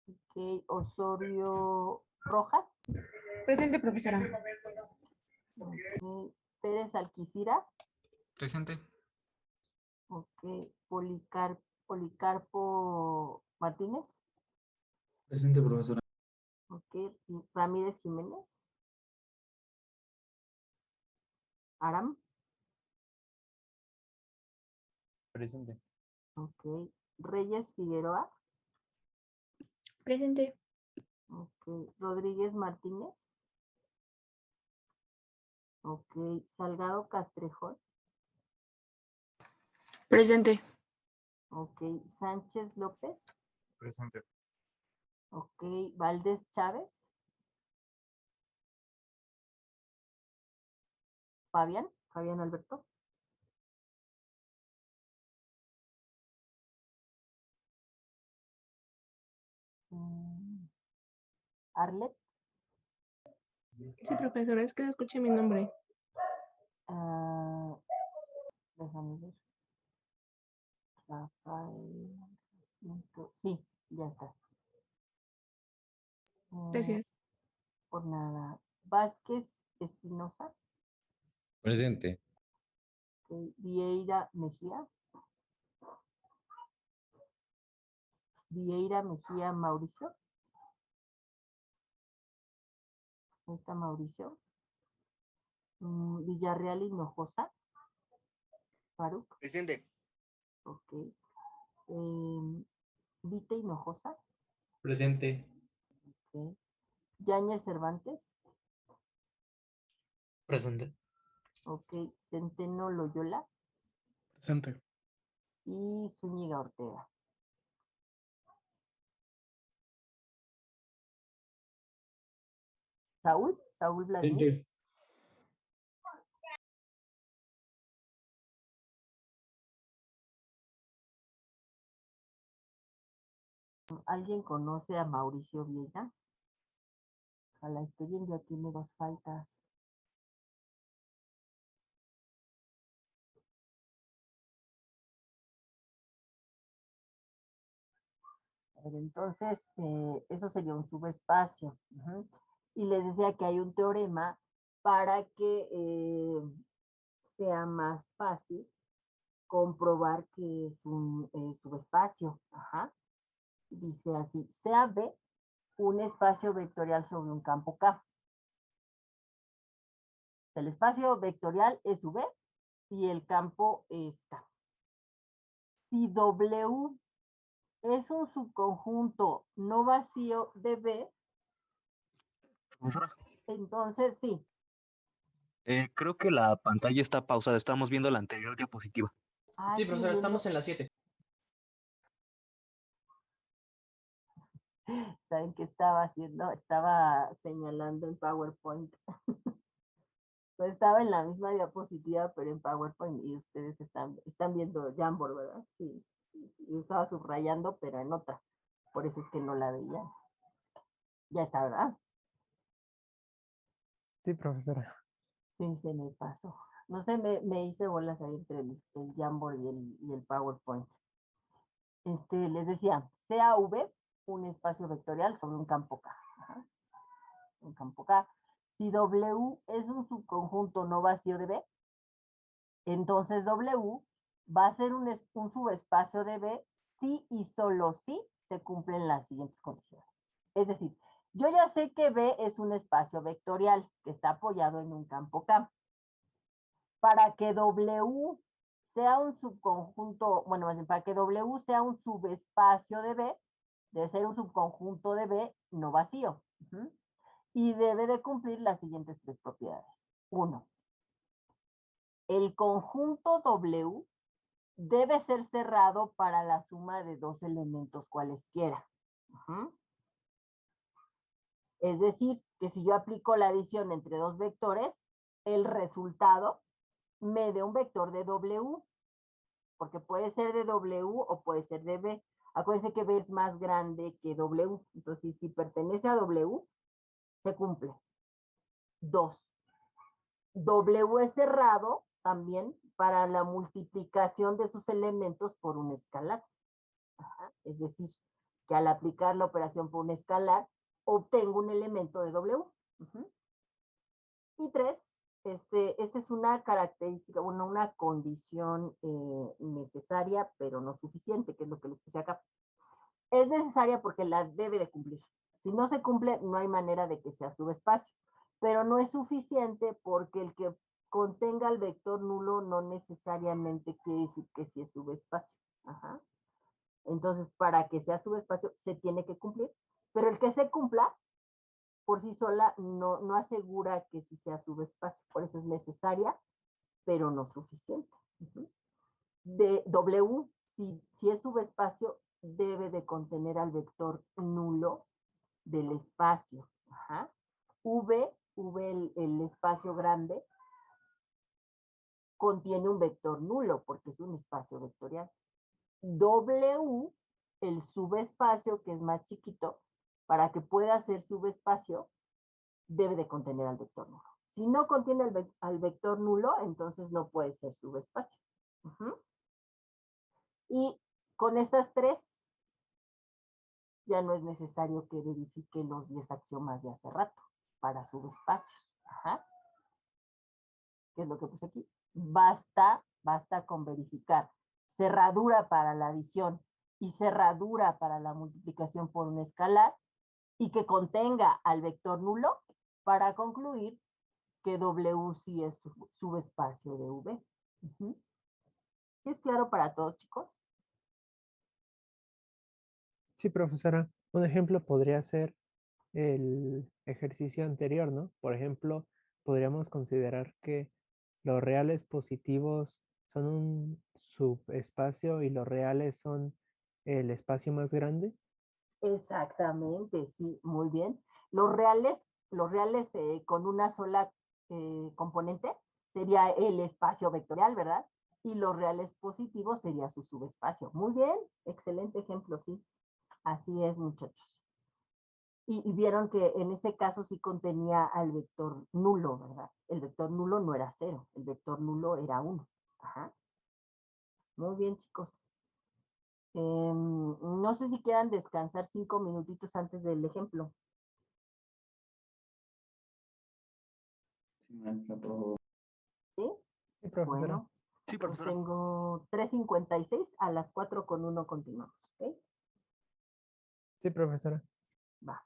Ok. Osorio Rojas. Presente, profesora. Ok. Pérez Alquicira. Presente. Ok. Policarpo Martínez. Presente, profesora. Ok. Ramírez Jiménez. Aram. Presente. Ok. Reyes Figueroa. Presente. Ok. Rodríguez Martínez. Ok. Salgado Castrejón. Presente. Ok. Sánchez López. Presente. Ok. Valdés Chávez. Fabián Alberto. Arlet. Sí, profesora, es que no escuché mi nombre. Déjame ver. Rafael. Sí, ya está. Gracias. Por nada. Vázquez Espinosa. Presente. Ok. Vieira Mejía. Vieira Mejía Mauricio. Ahí está Mauricio. Villarreal Hinojosa. Faruk. Presente. Ok. Vite Hinojosa. Presente. Ok. Yáñez Cervantes. Presente. Ok. Centeno Loyola. Presente. Y Zúñiga Ortega. Saúl Vladimir. ¿Alguien conoce a Mauricio Vieira? Ojalá esté bien, ya tiene 2 faltas. A ver, entonces, eso sería un subespacio. Y les decía que hay un teorema para que sea más fácil comprobar que es un subespacio. Dice así, sea B un espacio vectorial sobre un campo K. El espacio vectorial es V y el campo es K. Si W es un subconjunto no vacío de B, Profesora, entonces sí. creo que la pantalla está pausada. Estamos viendo la anterior diapositiva. Sí, profesora, estamos en la 7. ¿Saben qué estaba haciendo? Estaba señalando en PowerPoint. Pues estaba en la misma diapositiva, pero en PowerPoint, y ustedes están viendo Jamboard, ¿verdad? Sí. Y estaba subrayando, pero en otra. Por eso es que no la veía. Ya está, ¿verdad? Sí, profesora. Sí, se me pasó. No sé, me hice bolas ahí entre el Jamboard y el PowerPoint. Les decía, sea V un espacio vectorial sobre un campo K. Ajá. Un campo K. Si W es un subconjunto no vacío de B, entonces W va a ser un subespacio de B si y solo si se cumplen las siguientes condiciones. Es decir, yo ya sé que B es un espacio vectorial que está apoyado en un campo K. Para que W sea un subconjunto, bueno, más bien, para que W sea un subespacio de B, debe ser un subconjunto de B no vacío. Y debe de cumplir las siguientes tres propiedades. 1. El conjunto W debe ser cerrado para la suma de dos elementos cualesquiera. Es decir, que si yo aplico la adición entre dos vectores, el resultado me dé un vector de W, porque puede ser de W o puede ser de B. Acuérdense que B es más grande que W, entonces si pertenece a W, se cumple. 2. W es cerrado también para la multiplicación de sus elementos por un escalar. Es decir, que al aplicar la operación por un escalar, obtengo un elemento de W. Y 3, esta es una característica, bueno, una condición necesaria, pero no suficiente, que es lo que les puse acá. Es necesaria porque la debe de cumplir. Si no se cumple, no hay manera de que sea subespacio. Pero no es suficiente porque el que contenga el vector nulo no necesariamente quiere decir que sí es subespacio. Ajá. Entonces, para que sea subespacio, se tiene que cumplir. Pero el que se cumpla, por sí sola, no asegura que sí sea subespacio. Por eso es necesaria, pero no suficiente. De W, si es subespacio, debe de contener al vector nulo del espacio. Ajá. El espacio grande, contiene un vector nulo porque es un espacio vectorial. W, el subespacio, que es más chiquito, para que pueda ser subespacio, debe de contener al vector nulo. Si no contiene al vector nulo, entonces no puede ser subespacio. Y con estas tres, ya no es necesario que verifique los 10 axiomas de hace rato para subespacios. Ajá. ¿Qué es lo que puse aquí? Basta con verificar cerradura para la adición y cerradura para la multiplicación por un escalar y que contenga al vector nulo para concluir que W sí es subespacio de V. ¿Sí es claro para todos, chicos? Sí, profesora. Un ejemplo podría ser el ejercicio anterior, ¿no? Por ejemplo, podríamos considerar que los reales positivos son un subespacio y los reales son el espacio más grande. Exactamente, sí, muy bien. Los reales con una sola componente sería el espacio vectorial, ¿verdad? Y los reales positivos sería su subespacio. Muy bien, excelente ejemplo, sí. Así es, muchachos. Y vieron que en ese caso sí contenía al vector nulo, ¿verdad? El vector nulo no era 0, el vector nulo era 1. Ajá. Muy bien, chicos. No sé si quieran descansar 5 minutitos antes del ejemplo. Sí, maestra, por favor. ¿Sí? Sí, profesora. Bueno, Sí, pues profesora. tengo 3:56, a las 4:01 continuamos. ¿Ok? Sí, profesora. Va.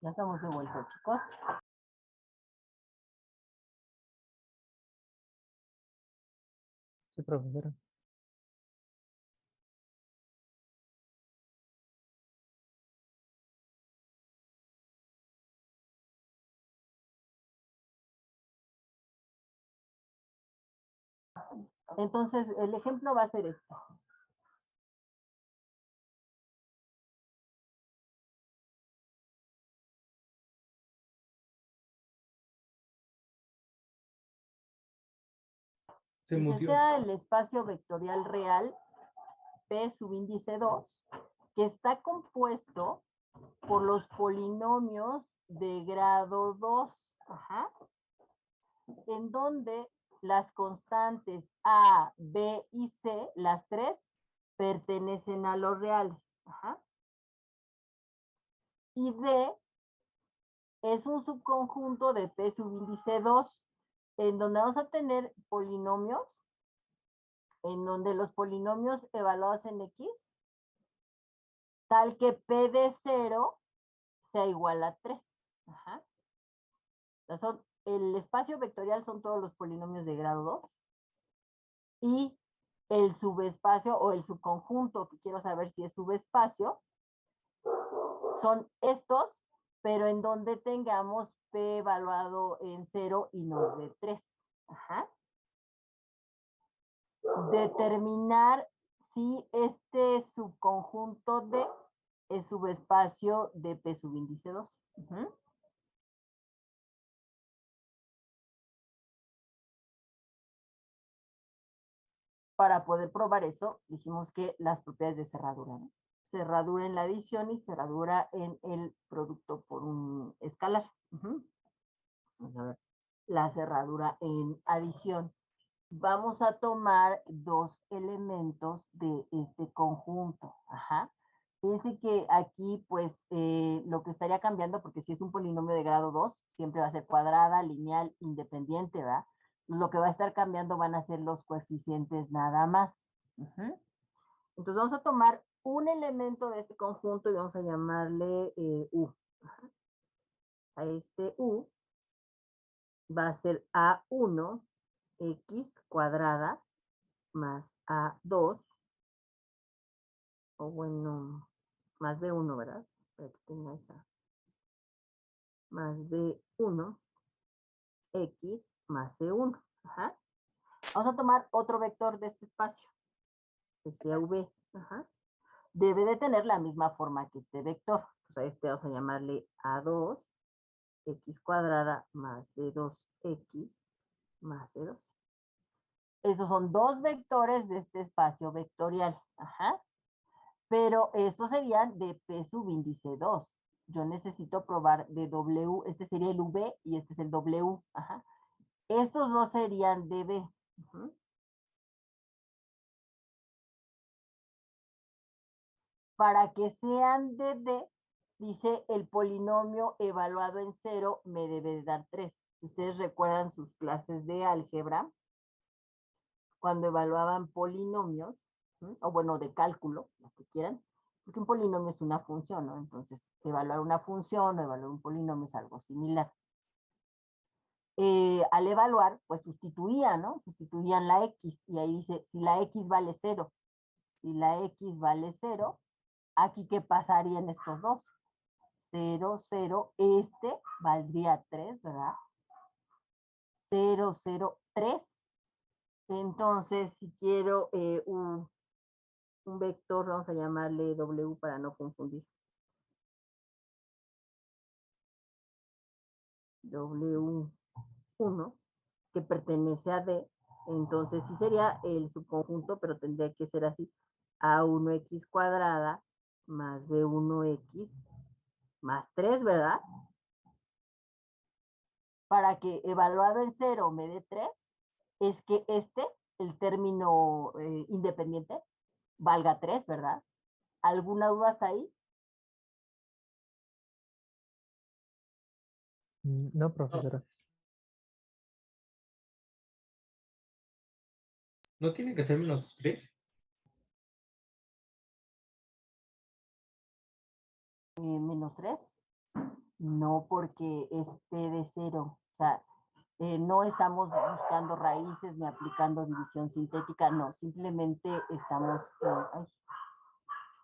Ya estamos de vuelta, chicos. Sí, profesora. Entonces, el ejemplo va a ser este. Se Si mutió. sea el espacio vectorial real P subíndice 2, que está compuesto por los polinomios de grado 2, ajá, en donde las constantes A, B y C, las tres, pertenecen a los reales. Ajá. Y D es un subconjunto de P subíndice 2, en donde vamos a tener polinomios, en donde los polinomios evaluados en X, tal que P de 0 sea igual a 3. Ajá. El espacio vectorial son todos los polinomios de grado 2 y el subespacio o el subconjunto, que quiero saber si es subespacio, son estos, pero en donde tengamos P evaluado en 0 y nos dé 3. Ajá. Determinar si este subconjunto D es subespacio de P subíndice 2. Uh-huh. Para poder probar eso, dijimos que las propiedades de cerradura, ¿no? Cerradura en la adición y cerradura en el producto por un escalar. Uh-huh. Vamos a ver la cerradura en adición. Vamos a tomar dos elementos de este conjunto. Ajá. Fíjense que aquí, pues, lo que estaría cambiando, porque si es un polinomio de grado 2, siempre va a ser cuadrada, lineal, independiente, ¿verdad? Lo que va a estar cambiando van a ser los coeficientes nada más. Uh-huh. Entonces vamos a tomar un elemento de este conjunto y vamos a llamarle U. Ajá. A este U va a ser A1 X cuadrada más A2, o bueno, más B1, ¿verdad? Para que tenga esa. Más B1 X más C1. Ajá. Vamos a tomar otro vector de este espacio, que sea V. Ajá. Debe de tener la misma forma que este vector. Pues a este vamos a llamarle A2 X cuadrada más B2X más C2. Esos son dos vectores de este espacio vectorial. Ajá. Pero estos serían de P subíndice 2. Yo necesito probar de W, este sería el V y este es el W. Ajá. Estos dos serían de B. Uh-huh. Para que sean de D, dice el polinomio evaluado en 0 me debe dar 3. Si ustedes recuerdan sus clases de álgebra, cuando evaluaban polinomios, o bueno, de cálculo, lo que quieran, porque un polinomio es una función, ¿no? Entonces, evaluar una función o evaluar un polinomio es algo similar. Al evaluar, pues sustituían, ¿no? Sustituían la X, y ahí dice, si la X vale 0, si la X vale 0, aquí, ¿qué pasaría en estos dos? 0, 0, este valdría 3, ¿verdad? 0, 0, 3. Entonces, si quiero un vector, vamos a llamarle W para no confundir. W1, que pertenece a D, entonces sí sería el subconjunto, pero tendría que ser así. A1X cuadrada más B1X más 3, ¿verdad? Para que evaluado en 0 me dé 3, es que el término independiente, valga 3, ¿verdad? ¿Alguna duda hasta ahí? No, profesora. ¿No tiene que ser menos 3? Menos 3. No, porque es P de 0. O sea, no estamos buscando raíces ni aplicando división sintética, no, simplemente estamos,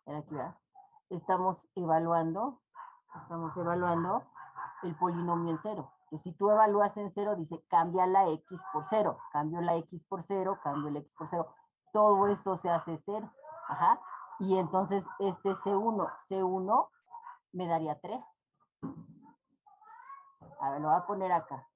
aquí, ¿verdad? Estamos evaluando el polinomio en 0. Entonces, si tú evalúas en 0, dice cambia la x por 0, cambio la x por 0, cambio la x por 0. Todo esto se hace 0. Ajá. Y entonces este C1 me daría 3. A ver, lo voy a poner acá.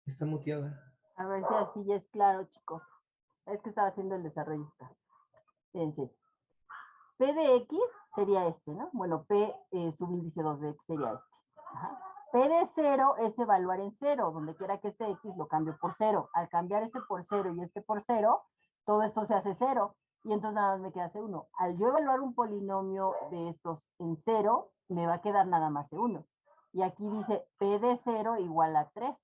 Está muteada. A ver si así ya es claro, chicos. Es que estaba haciendo el desarrollista. Fíjense. P de X sería este, ¿no? Bueno, P subíndice 2 de X sería este. Ajá. P de 0 es evaluar en 0, donde quiera que este X lo cambio por 0. Al cambiar este por 0 y este por 0, todo esto se hace 0. Y entonces nada más me queda C1. Al yo evaluar un polinomio de estos en 0, me va a quedar nada más C1. Y aquí dice P de 0 igual a 3.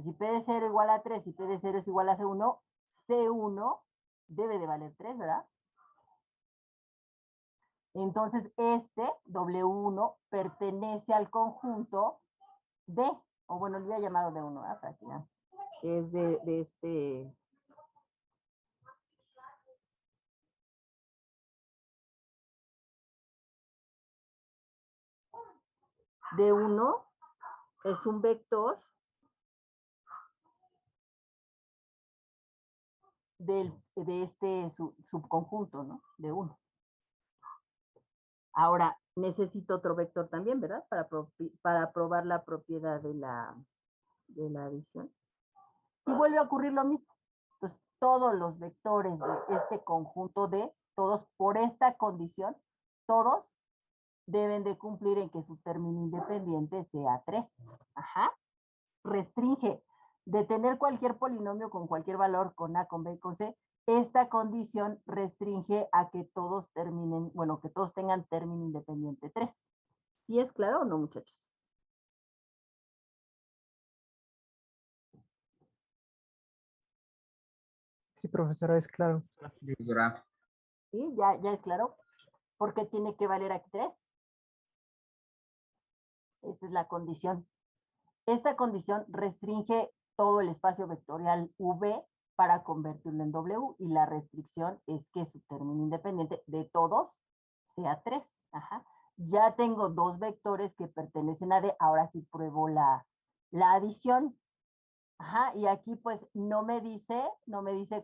Si P de 0 igual a 3 y P de 0 es igual a C1, C1 debe de valer 3, ¿verdad? Entonces, este W1 pertenece al conjunto D, o bueno, lo había llamado D1, ¿verdad? Para que vean. Es de este... D1 es un vector de este subconjunto, ¿no? D1. Ahora, necesito otro vector también, ¿verdad? Para probar la propiedad de la adición. Y vuelve a ocurrir lo mismo. Entonces, todos los vectores de este conjunto D, todos por esta condición, todos deben de cumplir en que su término independiente sea 3. Ajá. Restringe de tener cualquier polinomio con cualquier valor, con A, con B, con C. Esta condición restringe a que todos terminen, bueno, que todos tengan término independiente 3. ¿Sí es claro o no, muchachos? Sí, profesora, es claro. ¿Sí? ¿Ya es claro? ¿Por qué tiene que valer aquí 3? Esta es la condición. Esta condición restringe todo el espacio vectorial V para convertirlo en W y la restricción es que su término independiente de todos sea 3. Ajá. Ya tengo dos vectores que pertenecen a D, ahora sí pruebo la adición. Ajá, y aquí pues no me dice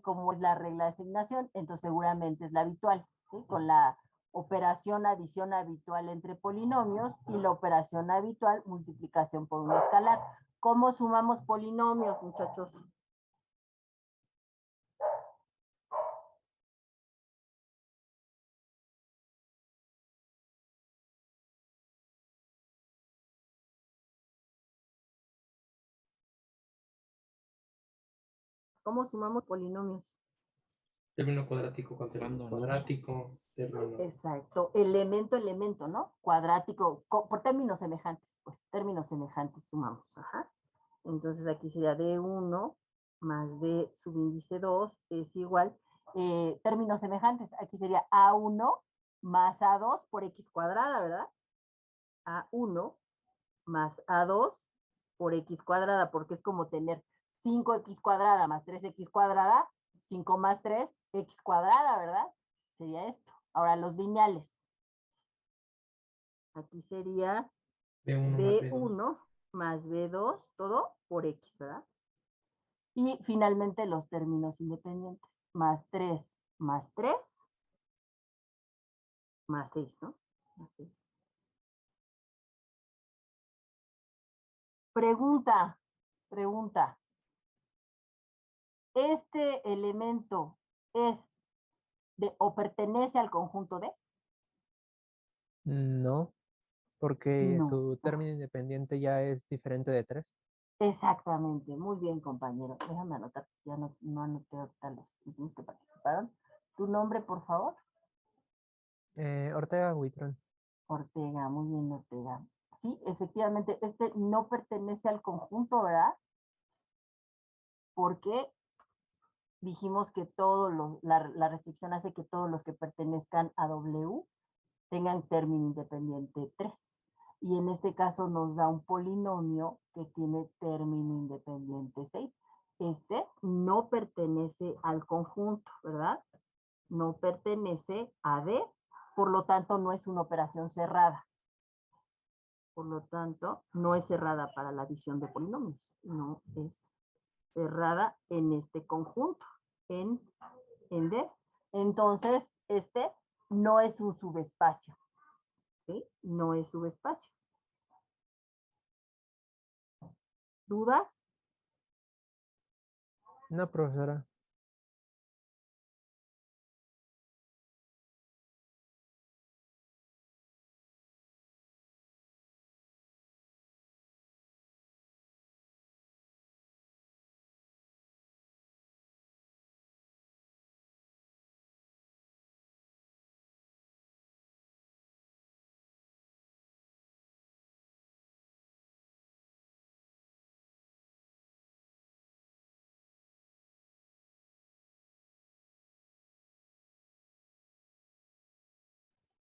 cómo es la regla de asignación, entonces seguramente es la habitual, ¿sí? Con la operación adición habitual entre polinomios y la operación habitual multiplicación por un escalar. ¿Cómo sumamos polinomios, muchachos? ¿Cómo sumamos polinomios? Término cuadrático con término cuadrático. Exacto, elemento, ¿no? Cuadrático, por términos semejantes, pues términos semejantes sumamos. Ajá. Entonces aquí sería D1 más D subíndice 2 es igual, términos semejantes, aquí sería A1 más A2 por X cuadrada, ¿verdad? A1 más A2 por X cuadrada, porque es como tener 5X cuadrada más 3X cuadrada, 5 más 3, X cuadrada, ¿verdad? Sería esto. Ahora los lineales. Aquí sería B1 más B2, todo por X, ¿verdad? Y finalmente los términos independientes, más 3 más 3 más 6, ¿no? Más 6. Pregunta. ¿Este elemento es o pertenece al conjunto D? No, porque No. su término independiente ya es diferente de 3. Exactamente, muy bien, compañero. Déjame anotar, ya no anoté ahorita los últimos que participaron. ¿Tu nombre, por favor? Ortega Huitrón. Ortega, muy bien, Ortega. Sí, efectivamente, este no pertenece al conjunto, ¿verdad? Porque dijimos que la restricción hace que todos los que pertenezcan a W tengan término independiente 3. Y en este caso nos da un polinomio que tiene término independiente 6. Este no pertenece al conjunto, ¿verdad? No pertenece a D, por lo tanto no es una operación cerrada. Por lo tanto, no es cerrada para la adición de polinomios. No es cerrada en este conjunto, en D. Entonces, este no es un subespacio. ¿Sí? No es subespacio. ¿Dudas? No, profesora.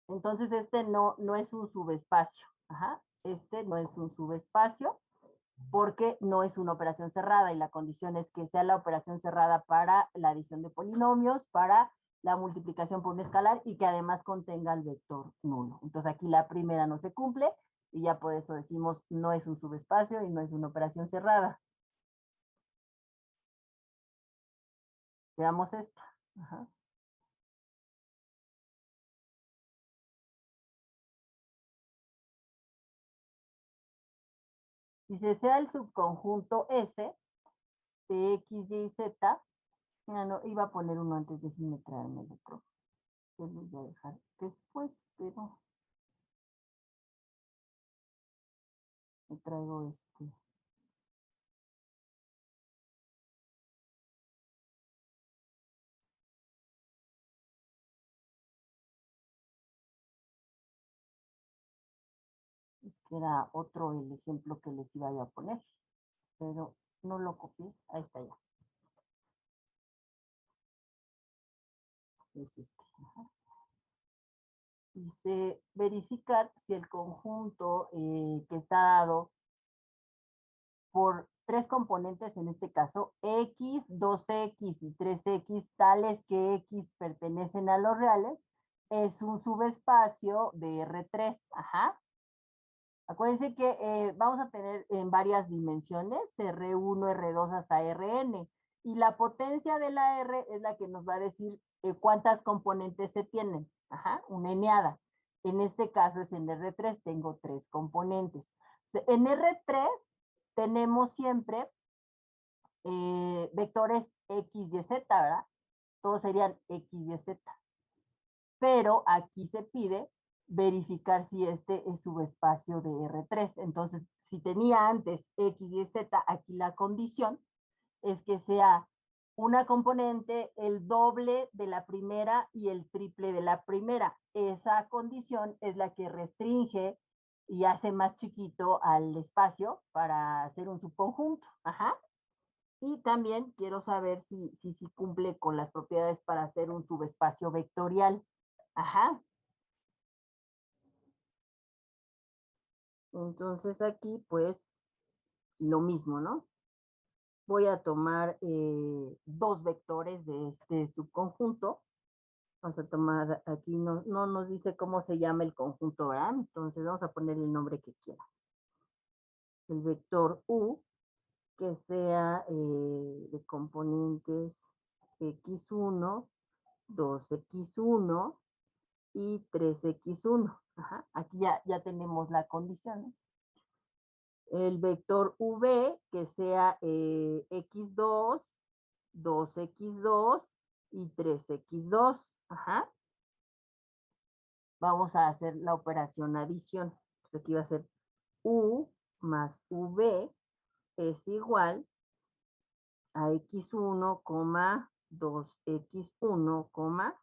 Entonces, este no es un subespacio. Ajá. Este no es un subespacio porque no es una operación cerrada y la condición es que sea la operación cerrada para la adición de polinomios, para la multiplicación por un escalar y que además contenga el vector nulo. Entonces aquí la primera no se cumple y ya por eso decimos no es un subespacio y no es una operación cerrada. Veamos esta. Ajá. Dice, sea el subconjunto S de X, Y, Z. No, iba a poner uno antes, déjenme traerme el otro. Yo lo voy a dejar después, pero me traigo este. Es que era otro el ejemplo que les iba a poner, pero no lo copié. Ahí está ya. Es este. Ajá. Dice, verificar si el conjunto que está dado por tres componentes, en este caso, X, 2X y 3X, tales que X pertenecen a los reales, es un subespacio de R3. Ajá. Acuérdense que vamos a tener en varias dimensiones, R1, R2 hasta Rn, y la potencia de la R es la que nos va a decir cuántas componentes se tienen. Ajá, una eneada. En este caso es en R3, tengo 3 componentes. En R3 tenemos siempre vectores X, Y, Z, ¿verdad? Todos serían X, Y, Z. Pero aquí se pide verificar si este es subespacio de R3. Entonces, si tenía antes X, Y, Z, aquí la condición es que sea una componente el doble de la primera y el triple de la primera. Esa condición es la que restringe y hace más chiquito al espacio para hacer un subconjunto. Ajá. Y también quiero saber si cumple con las propiedades para hacer un subespacio vectorial. Ajá. Entonces aquí, pues, lo mismo, ¿no? Voy a tomar 2 vectores de este subconjunto. Vamos a tomar, aquí no nos dice cómo se llama el conjunto, ¿verdad? Entonces vamos a poner el nombre que quiera. El vector U, que sea de componentes X1, 2x1 y 3x1. Ajá, aquí ya tenemos la condición, ¿no? El vector v que sea x2, 2x2 y 3x2. Ajá. Vamos a hacer la operación adición. Entonces aquí va a ser u más v es igual a x1, 2x1,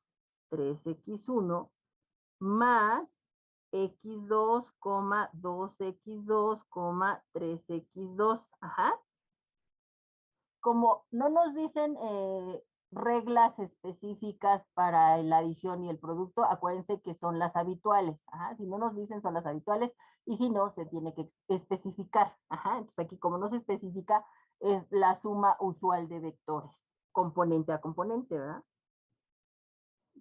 3x1 más x2, 2x2, 3x2. Ajá. Como no nos dicen reglas específicas para la adición y el producto, acuérdense que son las habituales. Ajá. Si no nos dicen, son las habituales, y si no, se tiene que especificar. Ajá. Entonces aquí, como no se especifica, es la suma usual de vectores, componente a componente, ¿verdad?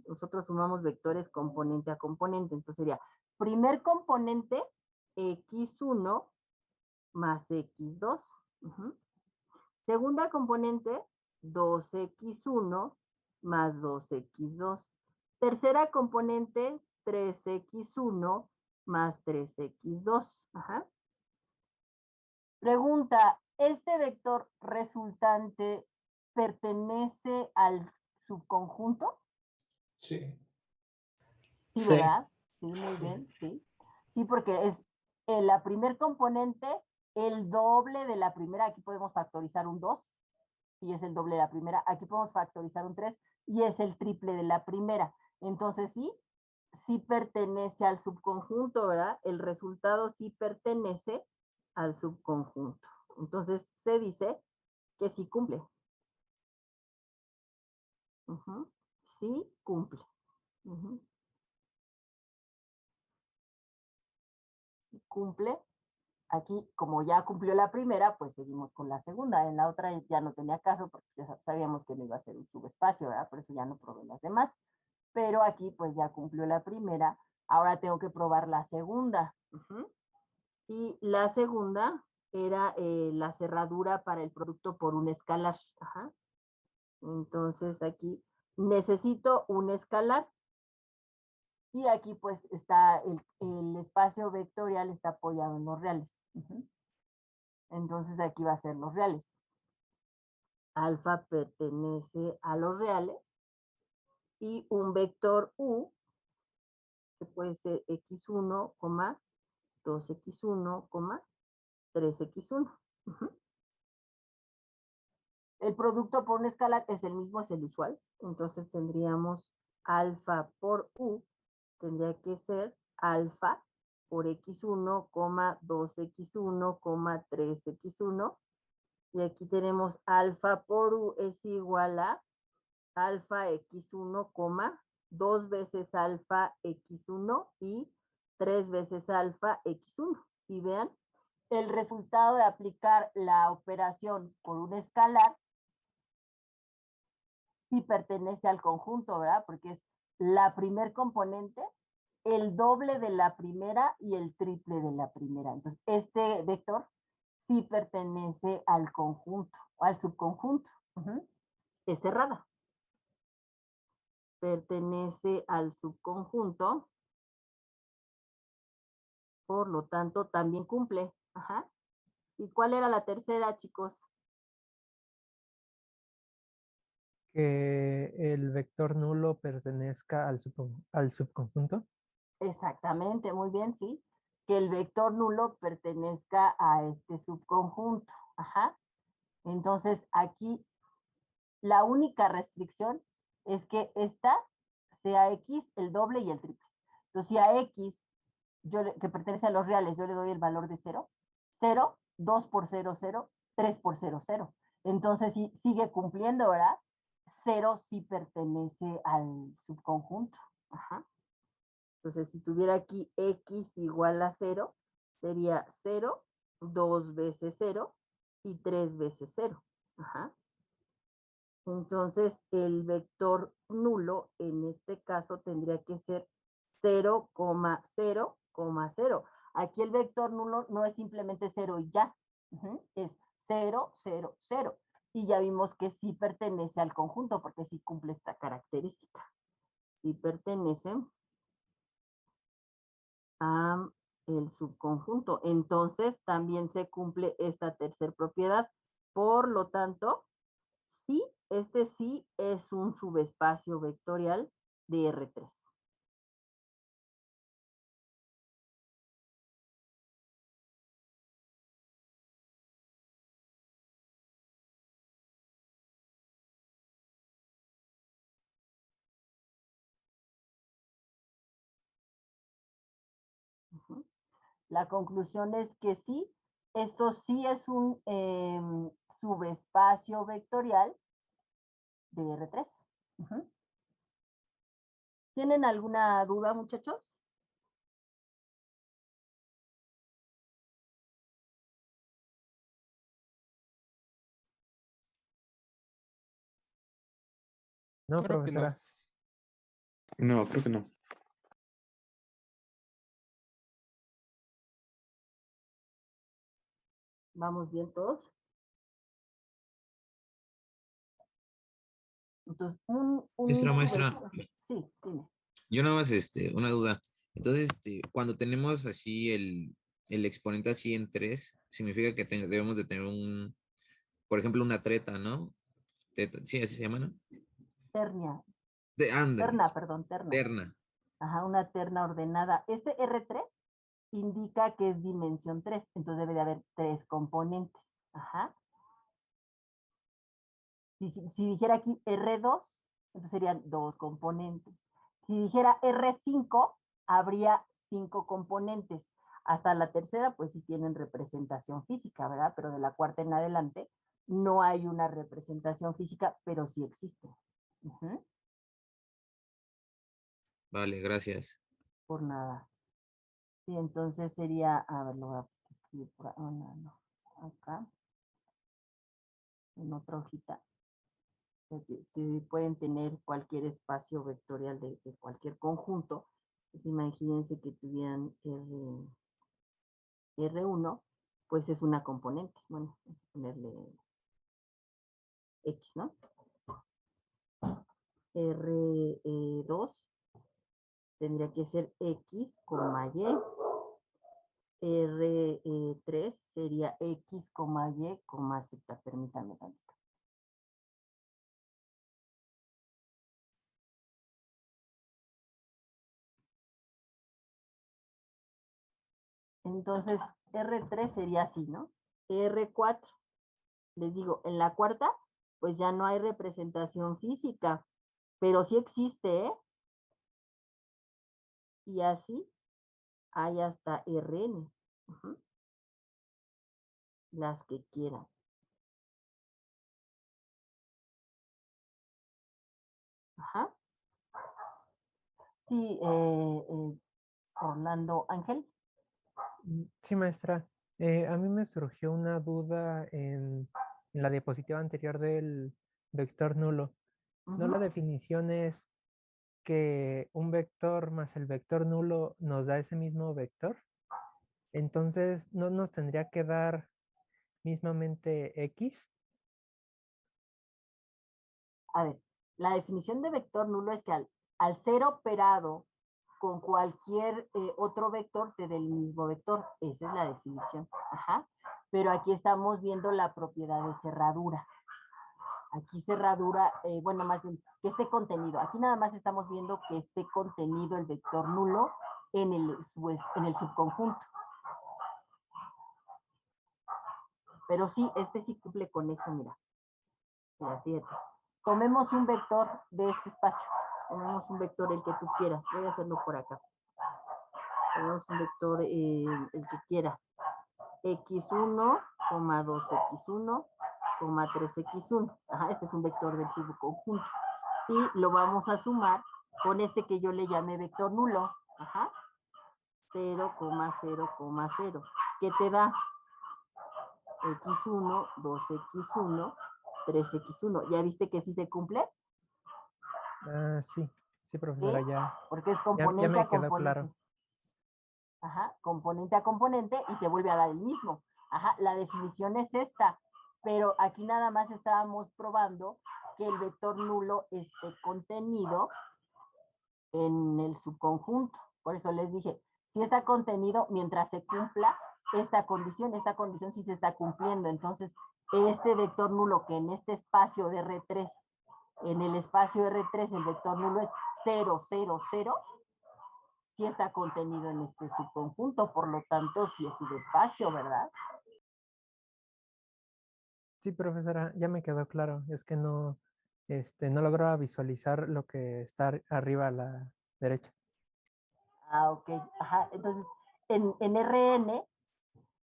Nosotros sumamos vectores componente a componente. Entonces sería primer componente x1 más x2. Uh-huh. Segunda componente 2x1 más 2x2. Tercera componente 3x1 más 3x2. Ajá. Pregunta, ¿este vector resultante pertenece al subconjunto? Sí. Sí, ¿verdad? Sí, muy bien, sí. Sí, porque es la primer componente, el doble de la primera. Aquí podemos factorizar un 2 y es el doble de la primera. Aquí podemos factorizar un 3 y es el triple de la primera. Entonces sí pertenece al subconjunto, ¿verdad? El resultado sí pertenece al subconjunto. Entonces se dice que sí cumple. Sí cumple. Sí cumple. Aquí, como ya cumplió la primera, pues seguimos con la segunda. En la otra ya no tenía caso porque ya sabíamos que no iba a ser un subespacio, ¿verdad? Por eso ya no probé las demás. Pero aquí pues ya cumplió la primera. Ahora tengo que probar la segunda. Y la segunda era la cerradura para el producto por un escalar. Ajá. Entonces aquí necesito un escalar. Y aquí pues está el espacio vectorial está apoyado en los reales. Entonces aquí va a ser los reales. Alfa pertenece a los reales. Y un vector u, que puede ser x1, 2x1, 3x1. El producto por un escalar es el mismo, es el usual. Entonces tendríamos alfa por u, tendría que ser alfa por x1, 2x1, 3x1. Y aquí tenemos alfa por u es igual a alfa x1, 2 veces alfa x1 y 3 veces alfa x1. Y vean, el resultado de aplicar la operación por un escalar sí pertenece al conjunto, ¿verdad? Porque es la primer componente, el doble de la primera y el triple de la primera. Entonces, este vector sí pertenece al conjunto, o al subconjunto. Es cerrada. Pertenece al subconjunto. Por lo tanto, también cumple. Ajá. ¿Y cuál era la tercera, chicos? Que el vector nulo pertenezca al subconjunto. Exactamente, muy bien, sí. Que el vector nulo pertenezca a este subconjunto. Ajá. Entonces, aquí la única restricción es que esta sea X, el doble y el triple. Entonces, si a X, que pertenece a los reales, yo le doy el valor de 0, 0, 2 por 0, 0, 3 por 0, 0. Entonces, si sigue cumpliendo, ¿verdad? 0 sí pertenece al subconjunto. Ajá. Entonces, si tuviera aquí X igual a 0, sería 0, 2 veces 0 y 3 veces 0. Ajá. Entonces, el vector nulo en este caso tendría que ser 0,0,0. Aquí el vector nulo no es simplemente 0 y ya. Es 0, 0, 0. Y ya vimos que sí pertenece al conjunto porque sí cumple esta característica. sí pertenece a el subconjunto. Entonces también se cumple esta tercera propiedad. Por lo tanto, sí, este sí es un subespacio vectorial de R3. La conclusión es que sí, esto sí es un subespacio vectorial de R3. ¿Tienen alguna duda, muchachos? No, Creo que no. profesora. No, creo que no. ¿Vamos bien todos? Entonces, Maestra, sí, dime. yo nada más, una duda. Entonces, cuando tenemos así el exponente así en 3, significa que debemos de tener por ejemplo, una treta, ¿no? Sí, así se llama, ¿no? Ternia. Ándale, Terna, perdón, terna. terna. Ajá, una terna ordenada. Este R3 indica que es dimensión 3, entonces debe de haber 3 componentes. Ajá. Si dijera aquí R2, entonces serían 2 componentes. Si dijera R5, habría 5 componentes. Hasta la tercera, pues sí tienen representación física, ¿verdad? Pero de la cuarta en adelante no hay una representación física, pero sí existe. Vale, gracias. Por nada. Sí, entonces sería, a ver, lo voy a escribir por acá, no, acá, en otra hojita. Si pueden tener cualquier espacio vectorial de cualquier conjunto, pues imagínense que tuvieran R1, pues es una componente. Bueno, vamos a ponerle X, ¿no? R2 tendría que ser X, Y. R3 sería X, Y, Z. Permítanme tantito. Entonces, R3 sería así, ¿no? R4, les digo, en la cuarta, pues ya no hay representación física, pero sí existe, ¿eh? Y así hay hasta Rn, las que quieran. Ajá. Sí, Orlando Ángel. Sí, maestra. A mí me surgió una duda en la diapositiva anterior del vector nulo. ¿No la definición es que un vector más el vector nulo nos da ese mismo vector? Entonces, ¿no nos tendría que dar mismamente X? A ver, la definición de vector nulo es que al ser operado con cualquier otro vector te dé el mismo vector. Esa es la definición. Ajá. Pero aquí estamos viendo la propiedad de cerradura. Aquí cerradura, bueno, más bien, que esté contenido. Aquí nada más estamos viendo que esté contenido el vector nulo en el subconjunto. Pero sí, este sí cumple con eso, mira. Mira, fíjate. Tomemos un vector de este espacio. Tomemos un vector el que tú quieras. Voy a hacerlo por acá. Tomemos un vector el que quieras. X1, 2x1, 3x1. Ajá, este es un vector del subconjunto. Y lo vamos a sumar con este que yo le llamé vector nulo. Ajá. 0, 0, 0. ¿Qué te da? X1, 2x1, 3x1. ¿Ya viste que sí se cumple? Ah, sí, profesora, ¿Sí? ya. Porque es Ya componente me a quedó componente. claro. Ajá, componente a componente y te vuelve a dar el mismo. Ajá, la definición es esta, pero aquí nada más estábamos probando que el vector nulo esté contenido en el subconjunto. Por eso les dije, si está contenido mientras se cumpla esta condición sí se está cumpliendo. Entonces, este vector nulo que en este espacio de R3, en el espacio R3 el vector nulo es 0, 0, 0, sí está contenido en este subconjunto, por lo tanto, sí es subespacio, ¿verdad? Sí, profesora, ya me quedó claro. Es que no lograba visualizar lo que está arriba a la derecha. Ah, ok. Ajá. Entonces, en Rn,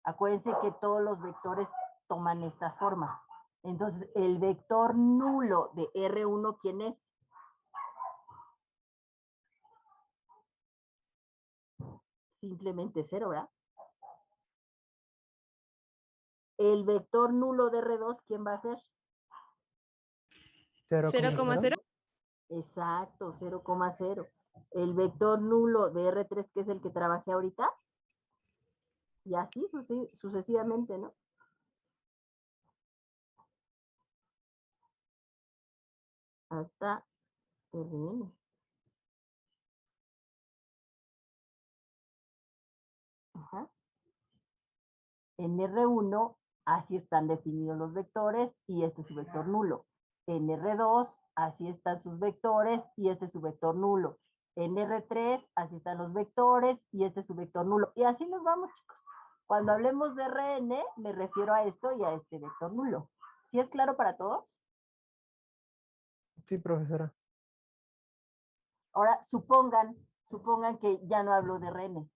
acuérdense que todos los vectores toman estas formas. Entonces, el vector nulo de R1, ¿quién es? Simplemente 0, ¿verdad? El vector nulo de R2, ¿quién va a ser? 0,0. Exacto, 0,0. El vector nulo de R3, que es el que trabajé ahorita. Y así sucesivamente, ¿no? Hasta Rn. Ajá. En R1, así están definidos los vectores y este es su vector nulo. En R2, así están sus vectores y este es su vector nulo. En R3, así están los vectores y este es su vector nulo. Y así nos vamos, chicos. Cuando hablemos de Rn, me refiero a esto y a este vector nulo. ¿Sí es claro para todos? Sí, profesora. Ahora, supongan que ya no hablo de Rn.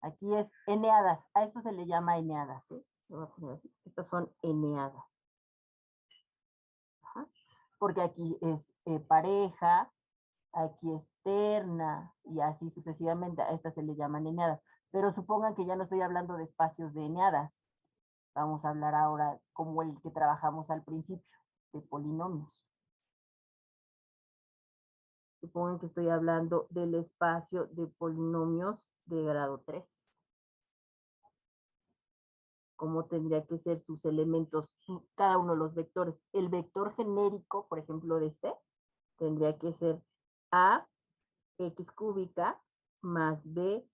Aquí es eneadas. A esto se le llama eneadas. ¿Eh? Lo voy a poner así. Estas son eneadas. Ajá. Porque aquí es pareja, aquí es terna, y así sucesivamente. A estas se le llaman eneadas. Pero supongan que ya no estoy hablando de espacios de eneadas. Vamos a hablar ahora como el que trabajamos al principio, de polinomios. Supongan que estoy hablando del espacio de polinomios de grado 3. Cómo tendría que ser sus elementos, cada uno de los vectores. El vector genérico, por ejemplo, de este, tendría que ser A, X cúbica, más B,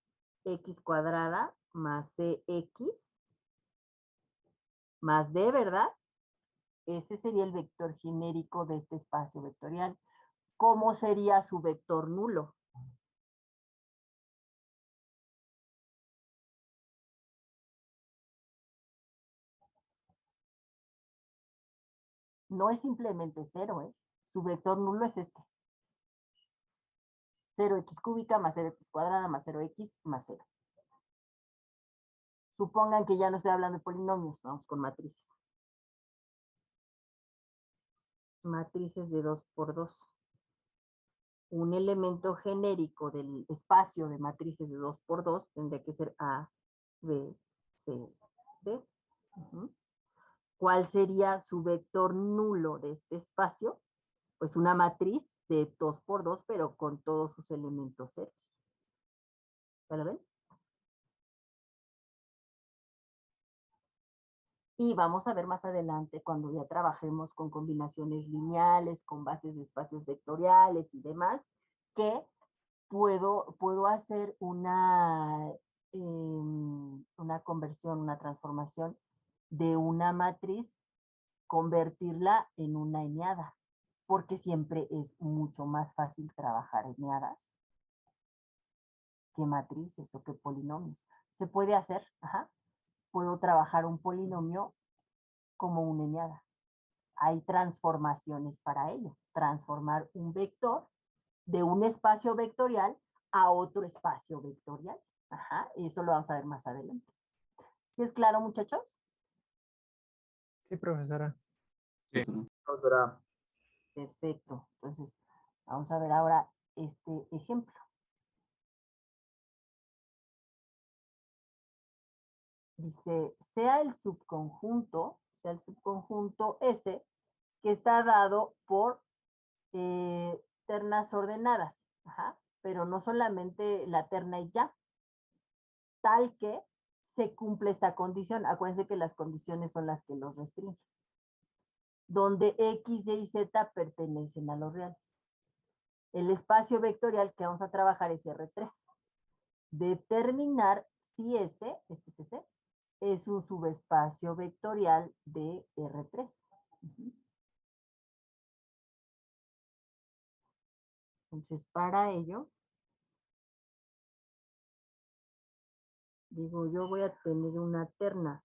X cuadrada, más CX, más D, ¿verdad? Ese sería el vector genérico de este espacio vectorial. ¿Cómo sería su vector nulo? No es simplemente 0, ¿eh? Su vector nulo es este. 0x cúbica más 0x cuadrada más 0x más 0. Supongan que ya no estoy hablando de polinomios, vamos con matrices. Matrices de 2 por 2. Un elemento genérico del espacio de matrices de 2 por 2 tendría que ser A, B, C, D. ¿Cuál sería su vector nulo de este espacio? Pues una matriz de 2 por 2, pero con todos sus elementos ceros. ¿Ya lo ven? Y vamos a ver más adelante, cuando ya trabajemos con combinaciones lineales, con bases de espacios vectoriales y demás, que puedo hacer una conversión, una transformación de una matriz, convertirla en una eneada, porque siempre es mucho más fácil trabajar eneadas que matrices o que polinomios. Se puede hacer, puedo trabajar un polinomio como una eneada. Hay transformaciones para ello. Transformar un vector de un espacio vectorial a otro espacio vectorial. Eso lo vamos a ver más adelante. ¿Sí es claro, muchachos? Sí, profesora. Sí, profesora. Perfecto. Entonces, vamos a ver ahora este ejemplo. Dice, sea el subconjunto S que está dado por ternas ordenadas, pero no solamente la terna y ya, tal que se cumple esta condición. Acuérdense que las condiciones son las que los restringen. Donde X, Y y Z pertenecen a los reales. El espacio vectorial que vamos a trabajar es R3. Determinar si ese es un subespacio vectorial de R3. Entonces, para ello, digo, yo voy a tener una terna,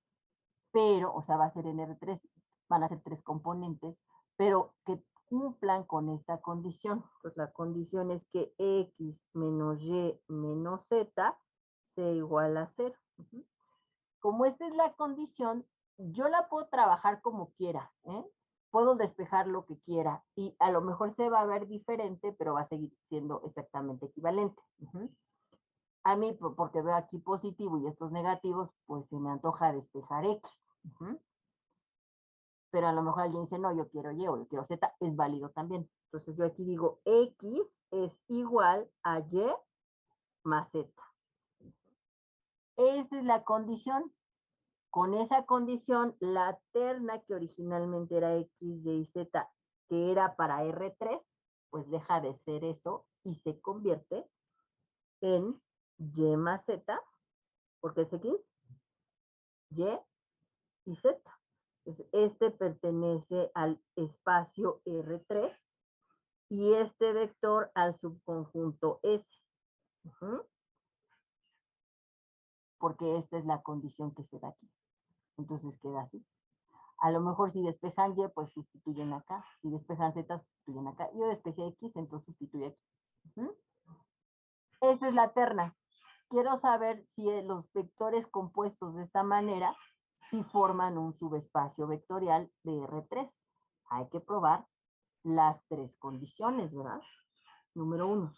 pero, o sea, va a ser en R3, van a ser 3 componentes, pero que cumplan con esta condición. Pues la condición es que X menos Y menos Z sea igual a 0. Como esta es la condición, yo la puedo trabajar como quiera, ¿eh? Puedo despejar lo que quiera y a lo mejor se va a ver diferente, pero va a seguir siendo exactamente equivalente. A mí, porque veo aquí positivo y estos negativos, pues se me antoja despejar X. Pero a lo mejor alguien dice, no, yo quiero Y o yo quiero Z, es válido también. Entonces yo aquí digo, X es igual a Y más Z. Esa es la condición. Con esa condición, la terna que originalmente era X, Y, Z, que era para R3, pues deja de ser eso y se convierte en Y más Z, porque es X, Y y Z. Entonces, este pertenece al espacio R3 y este vector al subconjunto S. Porque esta es la condición que se da aquí. Entonces queda así. A lo mejor si despejan Y, pues sustituyen acá. Si despejan Z, sustituyen acá. Yo despejé X, entonces sustituyo aquí. Esa es la terna. Quiero saber si los vectores compuestos de esta manera si forman un subespacio vectorial de R3. Hay que probar las 3 condiciones, ¿verdad? Número 1.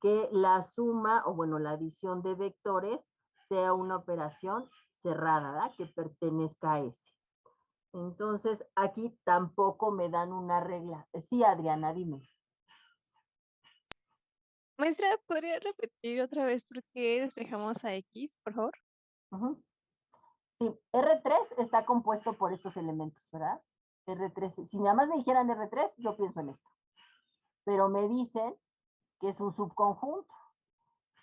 Que la suma, o bueno, la adición de vectores sea una operación cerrada, ¿verdad? Que pertenezca a S. Entonces, aquí tampoco me dan una regla. Sí, Adriana, dime. Maestra, ¿podría repetir otra vez por qué despejamos a X, por favor? Sí, R3 está compuesto por estos elementos, ¿verdad? R3, si nada más me dijeran R3, yo pienso en esto. Pero me dicen que es un subconjunto.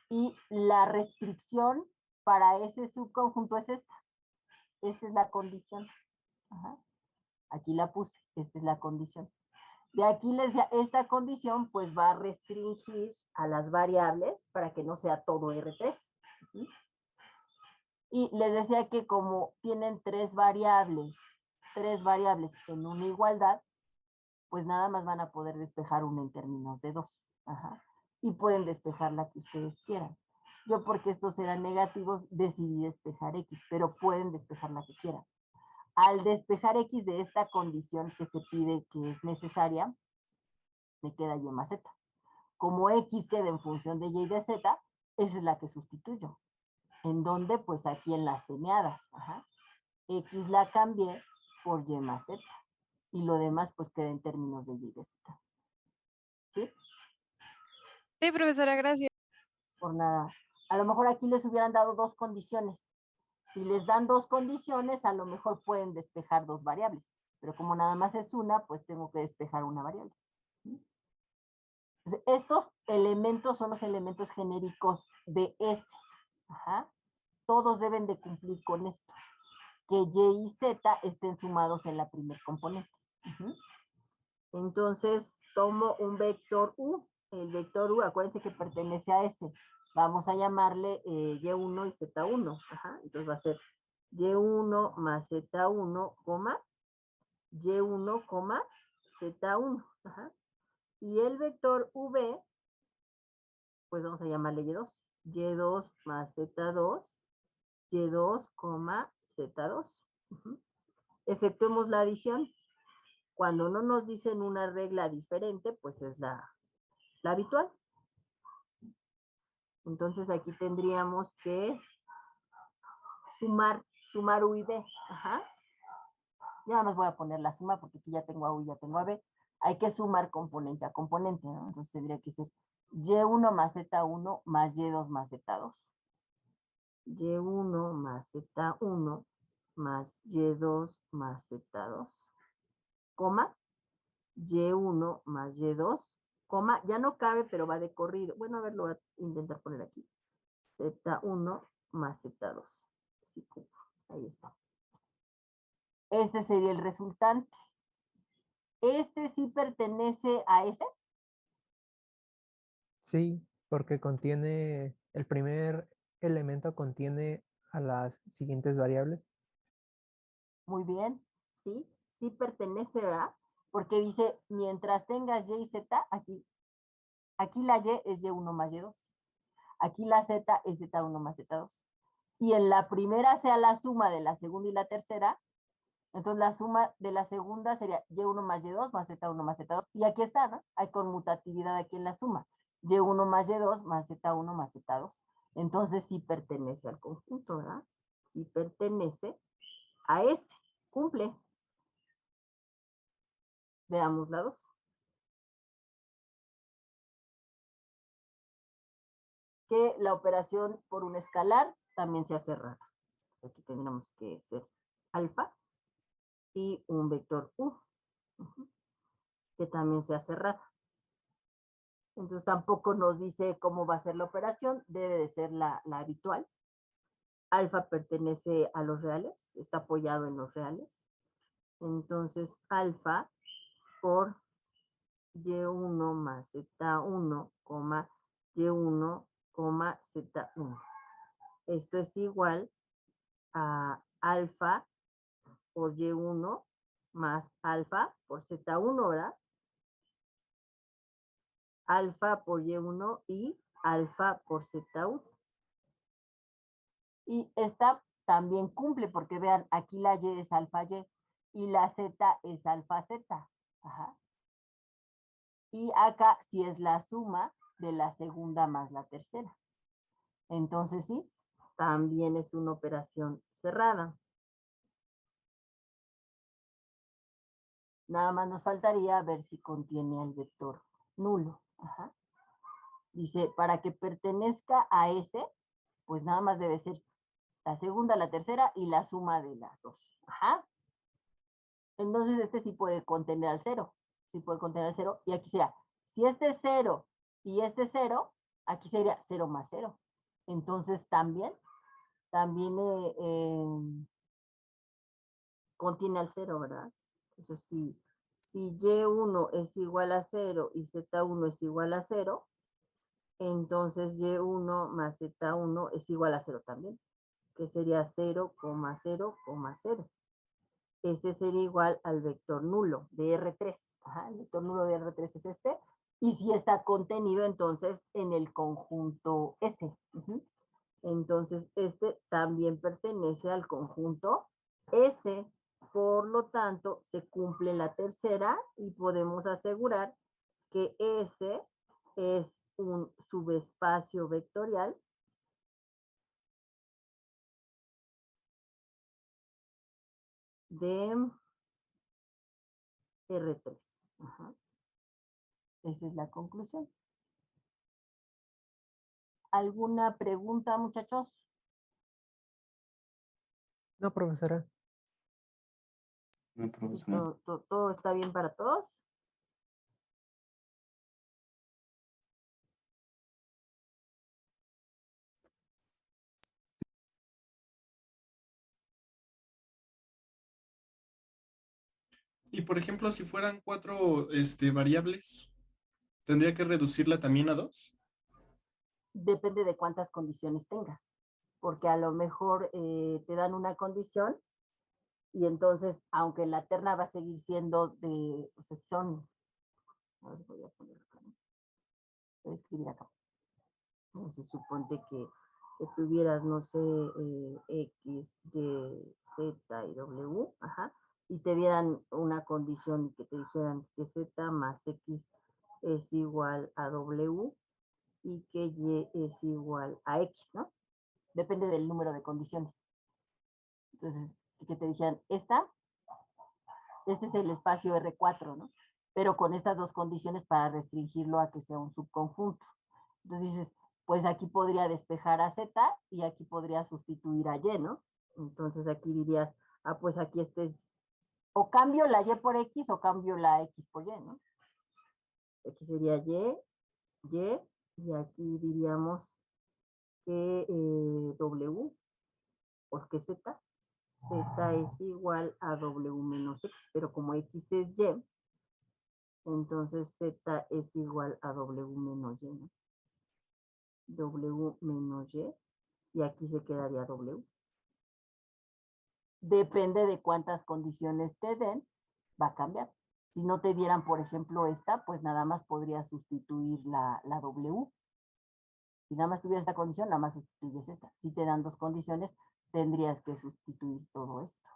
Y la restricción para ese subconjunto es esta. Esta es la condición. Aquí la puse, esta es la condición. De aquí les decía, esta condición pues va a restringir a las variables para que no sea todo R3. Y les decía que como tienen 3 variables en una igualdad, pues nada más van a poder despejar una en términos de 2. Y pueden despejar la que ustedes quieran. Yo porque estos eran negativos decidí despejar X, pero pueden despejar la que quieran. Al despejar X de esta condición que se pide que es necesaria, me queda Y más Z. Como X queda en función de Y y de Z, esa es la que sustituyo. ¿En dónde? Pues aquí en las semeadas. X la cambié por Y más Z. Y lo demás pues queda en términos de Y y de Z. ¿Sí? Sí, profesora, gracias. Por nada. A lo mejor aquí les hubieran dado 2 condiciones. Si les dan 2 condiciones, a lo mejor pueden despejar 2 variables. Pero como nada más es una, pues tengo que despejar una variable. Entonces, estos elementos son los elementos genéricos de S. Todos deben de cumplir con esto. Que Y y Z estén sumados en la primer componente. Entonces, tomo un vector U. El vector U, acuérdense que pertenece a S. Vamos a llamarle Y1 y Z1. Entonces va a ser Y1 más Z1, Y1, Z1. Y el vector V, pues vamos a llamarle Y2. Y2 más Z2, Y2, Z2. Efectuemos la adición. Cuando no nos dicen una regla diferente, pues es la habitual. Entonces aquí tendríamos que sumar U y B. Ya nada más voy a poner la suma porque aquí ya tengo a U y ya tengo a B. Hay que sumar componente a componente, ¿no? Entonces tendría que ser Y1 más Z1 más Y2 más Z2. Y1 más Z1 más Y2 más Z2, coma, Y1 más Y2, coma, ya no cabe, pero va de corrido. Bueno, a ver, lo voy a intentar poner aquí. Z1 más Z2. Sí, ahí está. Este sería el resultante. ¿Este sí pertenece a ese? Sí, porque contiene, el primer elemento contiene a las siguientes variables. Muy bien, sí, sí pertenece, ¿verdad? Porque dice, mientras tengas Y y Z, aquí la Y es Y1 más Y2. Aquí la Z es Z1 más Z2. Y en la primera sea la suma de la segunda y la tercera, entonces la suma de la segunda sería Y1 más Y2 más Z1 más Z2. Y aquí está, ¿no? Hay conmutatividad aquí en la suma. Y1 más Y2 más Z1 más Z2. Entonces sí pertenece al conjunto, ¿verdad? Sí pertenece a ese. Cumple. Veamos la 2. Que la operación por un escalar también sea cerrada. Aquí tendríamos que ser alfa y un vector U, que también sea cerrada. Entonces tampoco nos dice cómo va a ser la operación, debe de ser la habitual. Alfa pertenece a los reales, está apoyado en los reales. Entonces alfa por Y1 más Z1, Y1, Z1. Esto es igual a alfa por Y1 más alfa por Z1, ¿verdad? Alfa por Y1 y alfa por Z1. Y esta también cumple, porque vean, aquí la Y es alfa Y y la Z es alfa Z. Ajá. Y acá sí es la suma de la segunda más la tercera. Entonces sí, también es una operación cerrada. Nada más nos faltaría ver si contiene el vector nulo. Ajá. Dice, para que pertenezca a ese, pues nada más debe ser la segunda, la tercera y la suma de las dos. Ajá. Entonces este sí puede contener al cero. Sí puede contener al cero. Y aquí sería, si este es 0 y este es 0, aquí sería 0 más 0. Entonces también contiene al 0, ¿verdad? Entonces si Y1 es igual a 0 y Z1 es igual a 0, entonces Y1 más Z1 es igual a 0 también, que sería 0,0,0. Ese sería igual al vector nulo de R3. Ajá, el vector nulo de R3 es este. Y si está contenido entonces en el conjunto S. Entonces este también pertenece al conjunto S. Por lo tanto, se cumple la tercera y podemos asegurar que S es un subespacio vectorial de R3. Ajá. Esa es la conclusión. ¿Alguna pregunta, muchachos? No, profesora. No, profesora. ¿Todo está bien para todos? Y por ejemplo, si fueran 4 variables, ¿tendría que reducirla también a 2? Depende de cuántas condiciones tengas, porque a lo mejor te dan una condición y entonces, aunque la terna va a seguir siendo de, o sea, son, a ver, voy a poner acá, ¿no? Voy a escribir acá. Entonces, suponte que tuvieras, no sé, X, Y, Z y W, ajá, y te dieran una condición que te dijeran que Z más X es igual a W y que Y es igual a X, ¿no? Depende del número de condiciones. Entonces, que te dijeran, este es el espacio R4, ¿no? Pero con estas dos condiciones para restringirlo a que sea un subconjunto. Entonces dices, pues aquí podría despejar a Z y aquí podría sustituir a Y, ¿no? Entonces aquí dirías, pues aquí este es o cambio la Y por X o cambio la X por Y, ¿no? Aquí sería Y, y aquí diríamos que W, o que Z es igual a W menos X, pero como X es Y, entonces Z es igual a W menos Y, ¿no? W menos y aquí se quedaría W. Depende de cuántas condiciones te den, va a cambiar. Si no te dieran, por ejemplo, esta, pues nada más podrías sustituir la W. Si nada más tuvieras esta condición, nada más sustituyes esta. Si te dan dos condiciones, tendrías que sustituir todo esto.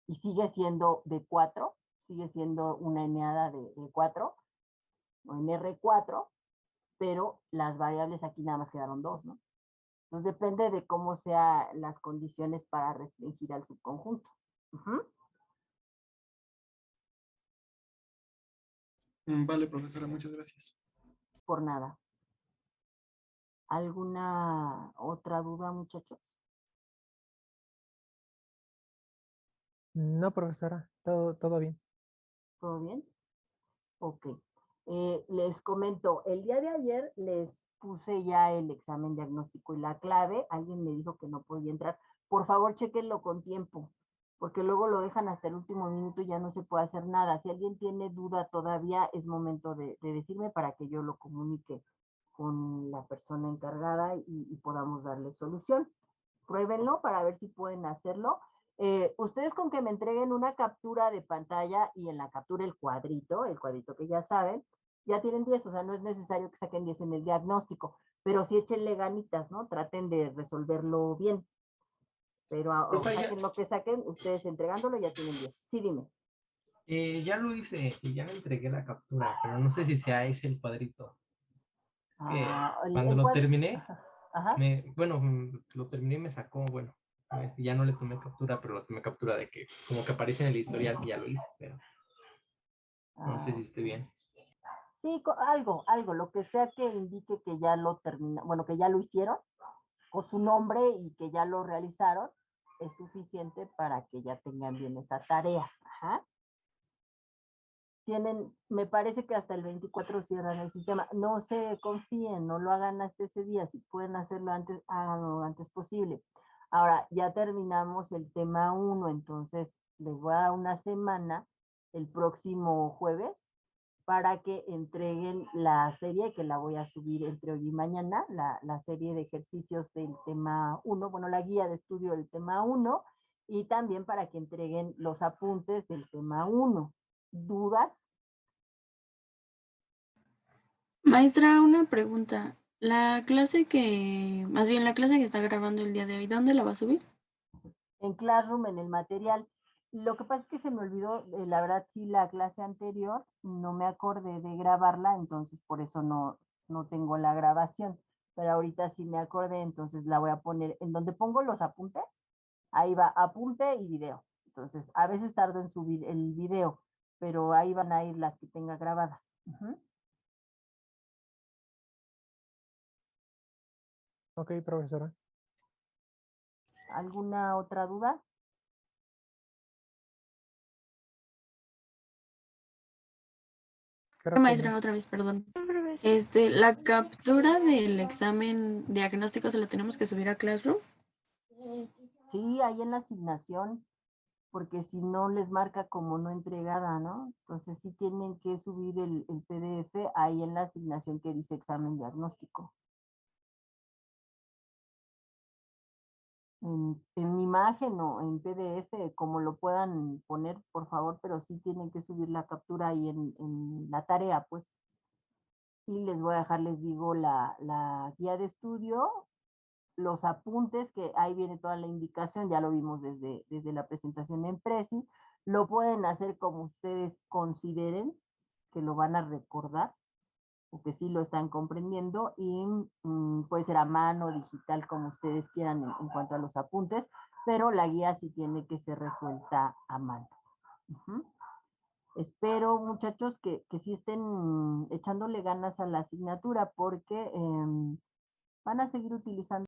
Y sigue siendo de 4, sigue siendo una eneada de 4, o en R4, pero las variables aquí nada más quedaron 2, ¿no? Entonces depende de cómo sean las condiciones para restringir al subconjunto. Vale, profesora, muchas gracias. Por nada. ¿Alguna otra duda, muchachos? No, profesora, todo bien. ¿Todo bien? Ok. Les comento, el día de ayer les puse ya el examen diagnóstico y la clave. Alguien me dijo que no podía entrar. Por favor, chequenlo con tiempo, porque luego lo dejan hasta el último minuto y ya no se puede hacer nada. Si alguien tiene duda todavía, es momento de decirme para que yo lo comunique con la persona encargada y podamos darle solución. Pruébenlo para ver si pueden hacerlo. Ustedes con que me entreguen una captura de pantalla y en la captura el cuadrito que ya saben, ya tienen 10, o sea, no es necesario que saquen 10 en el diagnóstico, pero sí échenle ganitas, ¿no? Traten de resolverlo bien. Pero saquen lo que saquen, ustedes entregándolo ya tienen 10. Sí, dime. Ya lo hice y ya me entregué la captura, pero no sé si sea ese el cuadrito. Es que cuando lo terminé, lo terminé y me sacó, ya no le tomé captura, pero lo tomé captura de que como que aparece en el historial que ya lo hice, pero no sé si esté bien. Sí, algo, lo que sea que indique que ya lo termina, bueno, que ya lo hicieron, o su nombre y que ya lo realizaron, es suficiente para que ya tengan bien esa tarea. Ajá. Me parece que hasta el 24 cierran el sistema. No se confíen, no lo hagan hasta ese día. Si pueden hacerlo antes, háganlo lo antes posible. Ahora, ya terminamos el tema 1, entonces les voy a dar una semana el próximo jueves para que entreguen la serie, que la voy a subir entre hoy y mañana, la serie de ejercicios del tema 1, bueno, la guía de estudio del tema 1, y también para que entreguen los apuntes del tema 1. ¿Dudas? Maestra, una pregunta. La clase que está grabando el día de hoy, ¿dónde la va a subir? En Classroom, en el material. Lo que pasa es que se me olvidó, la verdad, sí, la clase anterior, no me acordé de grabarla, entonces por eso no tengo la grabación. Pero ahorita sí me acordé, entonces la voy a poner en donde pongo los apuntes. Ahí va, apunte y video. Entonces, a veces tardo en subir el video, pero ahí van a ir las que tenga grabadas. Ok, profesora. ¿Alguna otra duda? Maestra, otra vez, perdón. La captura del examen diagnóstico se la tenemos que subir a Classroom. Sí, ahí en la asignación, porque si no les marca como no entregada, ¿no? Entonces sí tienen que subir el PDF ahí en la asignación que dice examen diagnóstico. En imagen o en PDF, como lo puedan poner, por favor, pero sí tienen que subir la captura ahí en la tarea, pues. Y les voy a dejar, les digo, la guía de estudio, los apuntes, que ahí viene toda la indicación, ya lo vimos desde la presentación en Prezi. Lo pueden hacer como ustedes consideren que lo van a recordar, o que sí lo están comprendiendo, y puede ser a mano, digital, como ustedes quieran en cuanto a los apuntes, pero la guía sí tiene que ser resuelta a mano. Espero, muchachos, que sí estén echándole ganas a la asignatura, porque van a seguir utilizando